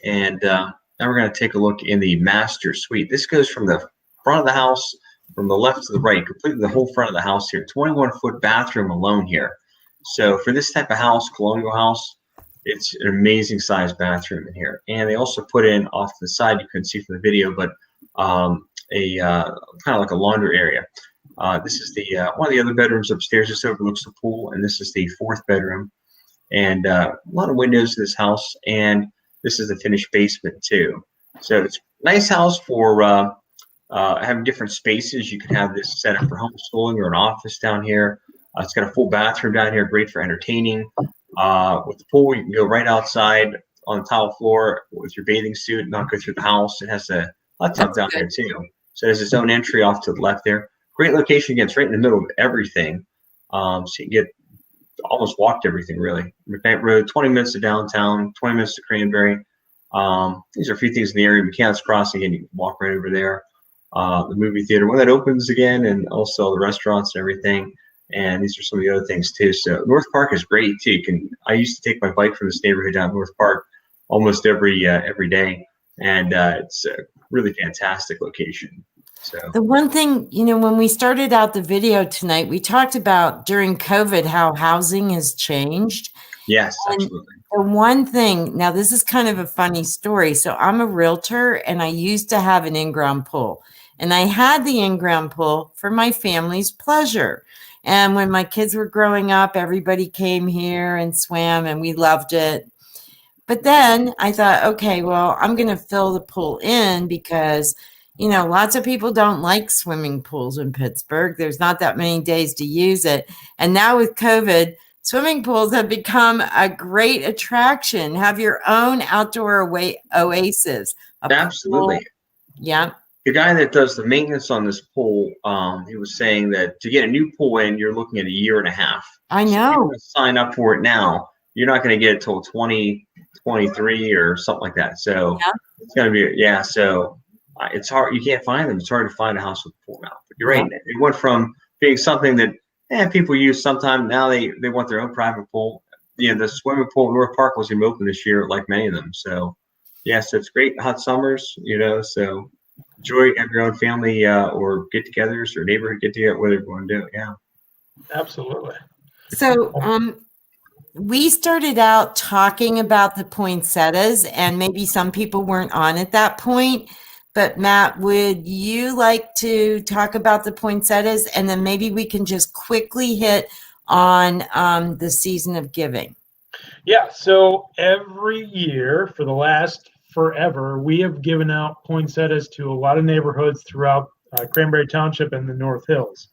Speaker 3: And now we're going to take a look in the master suite. This goes from the front of the house, from the left to the right, completely the whole front of the house here. 21-foot bathroom alone here. So for this type of house, colonial house, it's an amazing sized bathroom in here. And they also put in off the side, you couldn't see from the video, but a kind of like a laundry area. This is the one of the other bedrooms upstairs. This overlooks the pool, and this is the 4th bedroom. And a lot of windows in this house, and this is the finished basement too. So it's a nice house for having different spaces. You can have this set up for homeschooling or an office down here. It's got a full bathroom down here, great for entertaining. With the pool, you can go right outside on the tile floor with your bathing suit and not go through the house. It has a hot tub down there too. So there's its own entry off to the left there. Great location, again, it's right in the middle of everything. So you can get almost walked everything really. McKnight Road, 20 minutes to downtown, 20 minutes to Cranberry. These are a few things in the area. McCants Crossing, and you can walk right over there. The movie theater when that opens again, and also the restaurants and everything. And these are some of the other things too. So North Park is great too. I used to take my bike from this neighborhood down North Park almost every day, and it's a really fantastic location. So
Speaker 2: the one thing, when we started out the video tonight, we talked about during COVID how housing has changed.
Speaker 3: Yes,
Speaker 2: and
Speaker 3: absolutely.
Speaker 2: The one thing, now this is kind of a funny story. So I'm a realtor, and I used to have an in-ground pool, and I had the in-ground pool for my family's pleasure. And when my kids were growing up, everybody came here and swam, and we loved it. But then I thought, okay, well, I'm going to fill the pool in because lots of people don't like swimming pools in Pittsburgh. There's not that many days to use it. And now with COVID, swimming pools have become a great attraction. Have your own outdoor oasis.
Speaker 3: Absolutely.
Speaker 2: Yeah.
Speaker 3: The guy that does the maintenance on this pool, he was saying that to get a new pool in, you're looking at a year and a half.
Speaker 2: I know.
Speaker 3: So if you're sign up for it now, you're not going to get it till 2023 or something like that. So it's going to be, so it's hard. You can't find them. It's hard to find a house with a pool now. But you're right. It went from being something that people use sometime. Now they want their own private pool. The swimming pool in North Park was going to open this year, like many of them. So, so it's great. Hot summers, so enjoy, have your own family or get-togethers or neighborhood get-together, whatever you want to do. Yeah,
Speaker 1: absolutely.
Speaker 2: So, we started out talking about the poinsettias, and maybe some people weren't on at that point. But Matt, would you like to talk about the poinsettias, and then maybe we can just quickly hit on the season of giving?
Speaker 1: Yeah. So every year for the last forever, we have given out poinsettias to a lot of neighborhoods throughout Cranberry Township and the North Hills.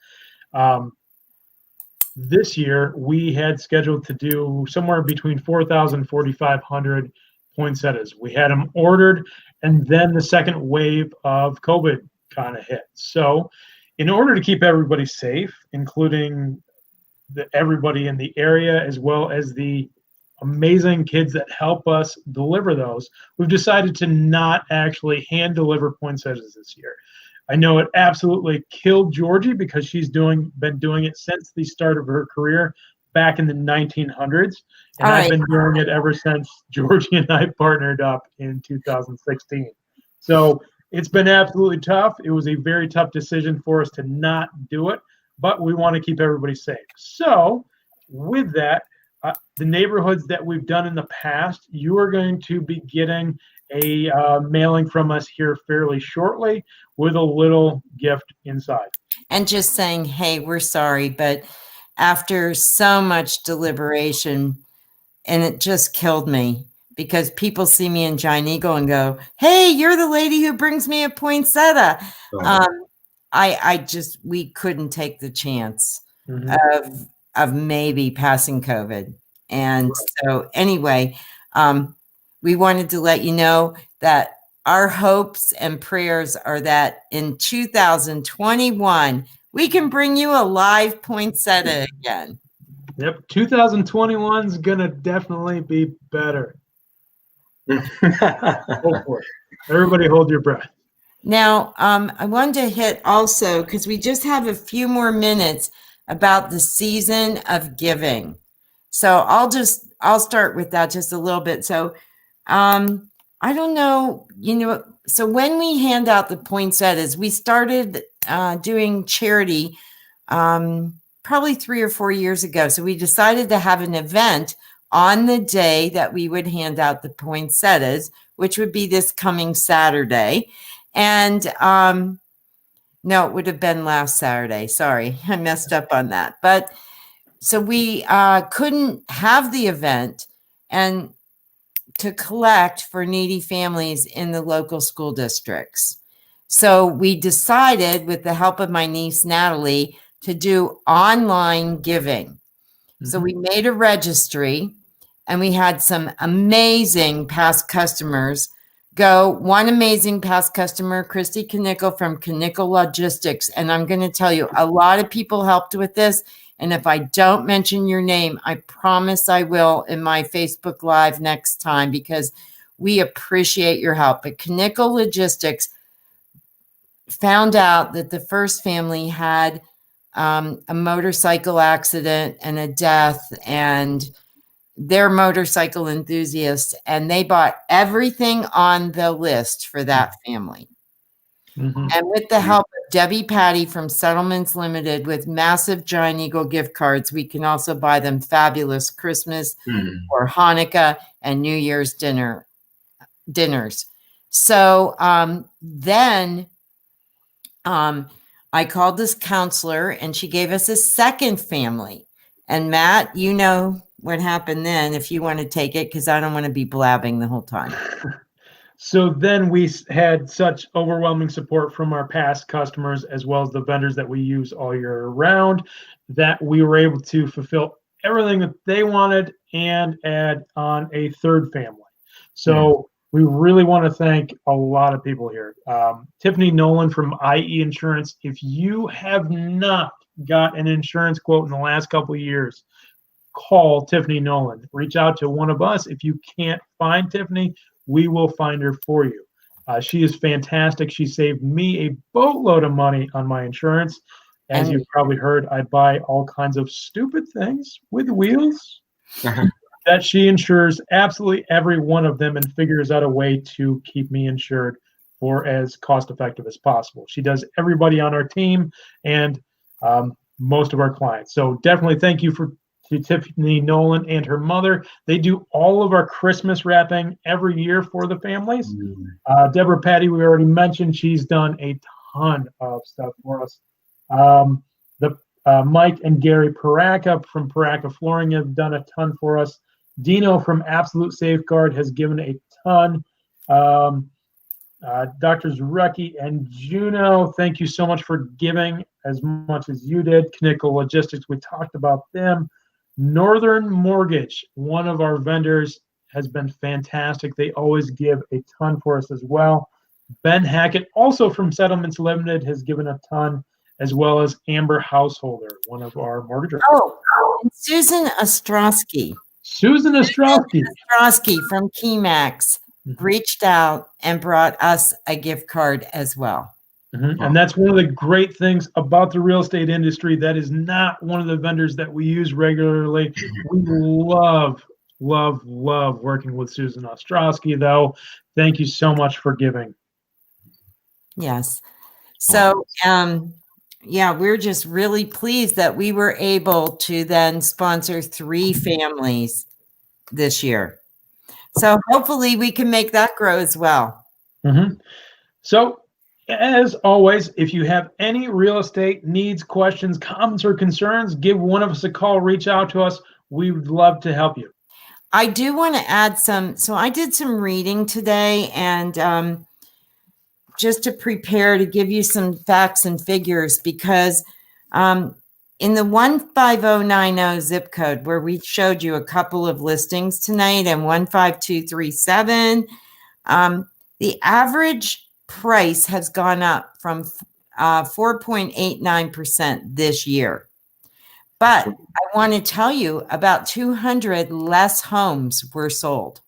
Speaker 1: This year, we had scheduled to do somewhere between 4,000 and 4,500 poinsettias. We had them ordered, and then the second wave of COVID kind of hit. So in order to keep everybody safe, including everybody in the area, as well as the amazing kids that help us deliver those, we've decided to not actually hand deliver poinsettias this year. I know it absolutely killed Georgie because she's been doing it since the start of her career back in the 1900s. And I've been doing it ever since Georgie and I partnered up in 2016. So it's been absolutely tough. It was a very tough decision for us to not do it, but we want to keep everybody safe. So with that, the neighborhoods that we've done in the past, you are going to be getting a mailing from us here fairly shortly with a little gift inside.
Speaker 2: And just saying, hey, we're sorry, but after so much deliberation, and it just killed me because people see me in Giant Eagle and go, hey, you're the lady who brings me a poinsettia. We couldn't take the chance of maybe passing COVID. And so anyway, we wanted to let you know that our hopes and prayers are that in 2021, we can bring you a live poinsettia again.
Speaker 1: Yep, 2021 is going to definitely be better. Go for it. Everybody hold your breath.
Speaker 2: Now, I wanted to hit also, because we just have a few more minutes, about the season of giving. So I'll start with that just a little bit. So I don't know, so when we hand out the poinsettias, we started doing charity probably 3 or 4 years ago. So we decided to have an event on the day that we would hand out the poinsettias, which would be this coming Saturday. And no, it would have been last Saturday. Sorry, I messed up on that. But so we couldn't have the event and to collect for needy families in the local school districts. So we decided, with the help of my niece, Natalie, to do online giving. Mm-hmm. So we made a registry, and we had some amazing past customers go. One amazing past customer, Christy Knickel from Knickel Logistics. And I'm going to tell you, a lot of people helped with this. And if I don't mention your name, I promise I will in my Facebook Live next time, because we appreciate your help. But Knickel Logistics found out that the first family had a motorcycle accident and a death, and they're motorcycle enthusiasts, and they bought everything on the list for that family. Mm-hmm. And with the help of Debbie Patty from Settlements Limited with massive Giant Eagle gift cards, we can also buy them fabulous Christmas or Hanukkah and New Year's dinners. So then I called this counselor, and she gave us a second family. And Matt, you know what happened then, if you want to take it, because I don't want to be blabbing the whole time.
Speaker 1: So then we had such overwhelming support from our past customers, as well as the vendors that we use all year round, that we were able to fulfill everything that they wanted and add on a third family. So we really want to thank a lot of people here. Tiffany Nolan from IE Insurance. If you have not got an insurance quote in the last couple of years, call Tiffany Nolan. Reach out to one of us. If you can't find Tiffany, we will find her for you. She is fantastic. She saved me a boatload of money on my insurance. As you've probably heard, I buy all kinds of stupid things with wheels that she insures absolutely every one of them and figures out a way to keep me insured for as cost effective as possible. She does everybody on our team and most of our clients. So definitely thank you to Tiffany Nolan and her mother. They do all of our Christmas wrapping every year for the families. Deborah Patty, we already mentioned, she's done a ton of stuff for us. Mike and Gary Paraka from Paraka Flooring have done a ton for us. Dino from Absolute Safeguard has given a ton. Dr. Zarecki and Juno, thank you so much for giving as much as you did. Knickel Logistics, we talked about them. Northern Mortgage, one of our vendors, has been fantastic. They always give a ton for us as well. Ben Hackett, also from Settlements Limited, has given a ton, as well as Amber Householder, one of our mortgage writers.
Speaker 2: Oh, and Susan Ostrowski.
Speaker 1: Susan Ostrowski
Speaker 2: from Keymax reached out and brought us a gift card as well.
Speaker 1: And that's one of the great things about the real estate industry. That is not one of the vendors that we use regularly. We love working with Susan Ostrowski, though. Thank you so much for giving.
Speaker 2: Yes. So, yeah, we're just really pleased that we were able to then sponsor 3 families this year. So hopefully we can make that grow as well.
Speaker 1: Mm-hmm. So, as always, if you have any real estate needs, questions, comments, or concerns, give one of us a call, reach out to us. We would love to help you.
Speaker 2: I do want to add so I did some reading today, and just to prepare to give you some facts and figures, because in the 15090 zip code, where we showed you a couple of listings tonight, and 15237, the average price has gone up from 4.89% this year. But I want to tell you, about 200 less homes were sold.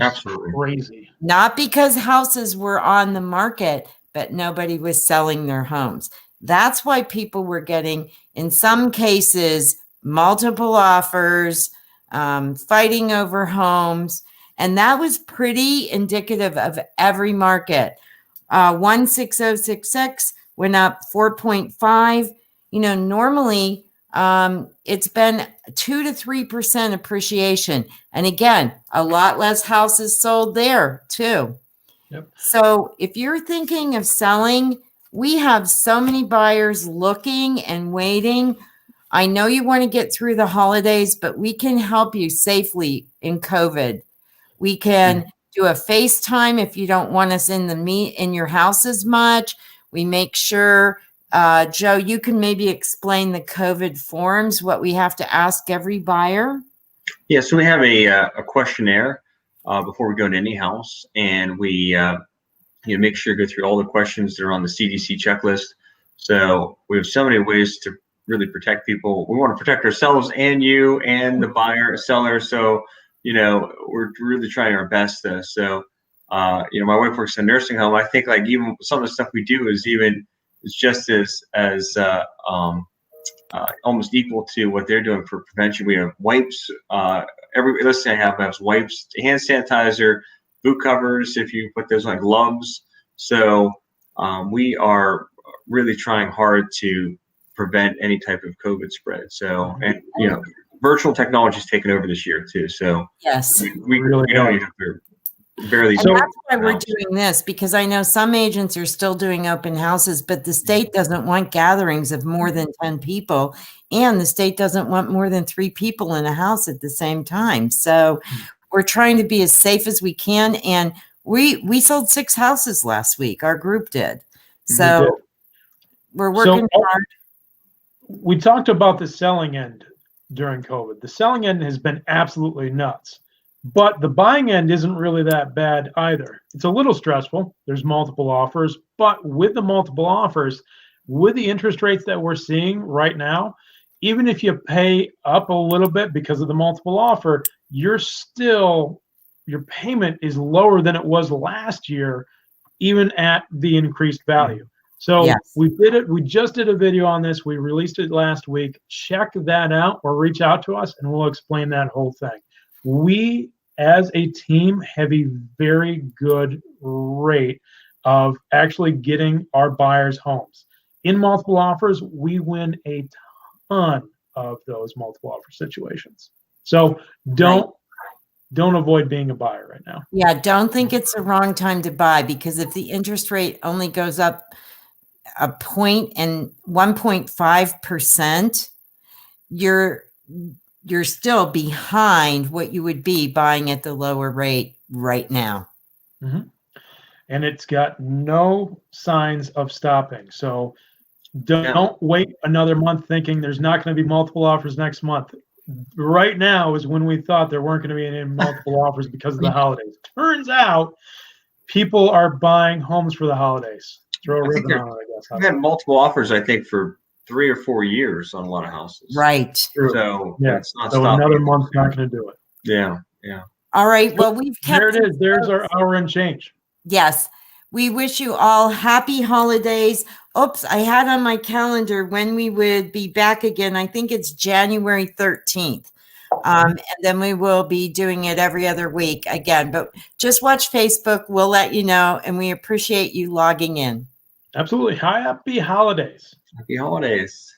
Speaker 3: Absolutely
Speaker 1: crazy.
Speaker 2: Not because houses were on the market, but nobody was selling their homes. That's why people were getting, in some cases, multiple offers, fighting over homes. And that was pretty indicative of every market. 16066 went up 4.5. Normally it's been 2 to 3% appreciation. And again, a lot less houses sold there too.
Speaker 1: Yep.
Speaker 2: So if you're thinking of selling, we have so many buyers looking and waiting. I know you want to get through the holidays, but we can help you safely in COVID. We can do a FaceTime if you don't want us in your house as much. We make sure, Joe, you can maybe explain the COVID forms, what we have to ask every buyer.
Speaker 3: Yeah, so we have a questionnaire before we go into any house, and we make sure to go through all the questions that are on the CDC checklist. So we have so many ways to really protect people. We want to protect ourselves and you and the buyer, seller. So we're really trying our best. So my wife works in a nursing home. I think like even some of the stuff we do is just as almost equal to what they're doing for prevention. We have wipes. Let's say I have wipes, hand sanitizer, boot covers if you put those on, gloves. So we are really trying hard to prevent any type of COVID spread. So, and virtual technology is taken over this year too. So
Speaker 2: yes,
Speaker 3: we don't even have to barely.
Speaker 2: And that's why we're doing this, because I know some agents are still doing open houses, but the state doesn't want gatherings of more than 10 people. And the state doesn't want more than 3 people in a house at the same time. So we're trying to be as safe as we can. And we sold 6 houses last week. Our group did. So we're working hard.
Speaker 1: We talked about the selling end during COVID. The selling end has been absolutely nuts. But the buying end isn't really that bad either. It's a little stressful. There's multiple offers. But with the multiple offers, with the interest rates that we're seeing right now, even if you pay up a little bit because of the multiple offer, your payment is lower than it was last year, even at the increased value. So we just did a video on this. We released it last week. Check that out or reach out to us and we'll explain that whole thing. We, as a team, have a very good rate of actually getting our buyers homes. In multiple offers, we win a ton of those multiple offer situations. So don't avoid being a buyer right now.
Speaker 2: Yeah, don't think it's the wrong time to buy, because if the interest rate only goes up a point and 1.5%, you're still behind what you would be buying at the lower rate right now.
Speaker 1: Mm-hmm. And it's got no signs of stopping. So don't wait another month thinking there's not going to be multiple offers next month. Right now is when we thought there weren't going to be any multiple offers because of the holidays. Turns out people are buying homes for the holidays. Throw a ribbon on it, I guess.
Speaker 3: We've had multiple offers, I think, for 3 or 4 years on a lot of houses.
Speaker 2: Right.
Speaker 3: So it's not
Speaker 1: so
Speaker 3: stopping.
Speaker 1: another month's not going to do it.
Speaker 3: Yeah.
Speaker 2: All right. Well, we've kept
Speaker 1: there it is. There's our hour and change.
Speaker 2: Yes. We wish you all happy holidays. Oops, I had on my calendar when we would be back again. I think it's January 13th. And then we will be doing it every other week again. But just watch Facebook. We'll let you know. And we appreciate you logging in.
Speaker 1: Absolutely. Happy holidays.
Speaker 3: Happy holidays.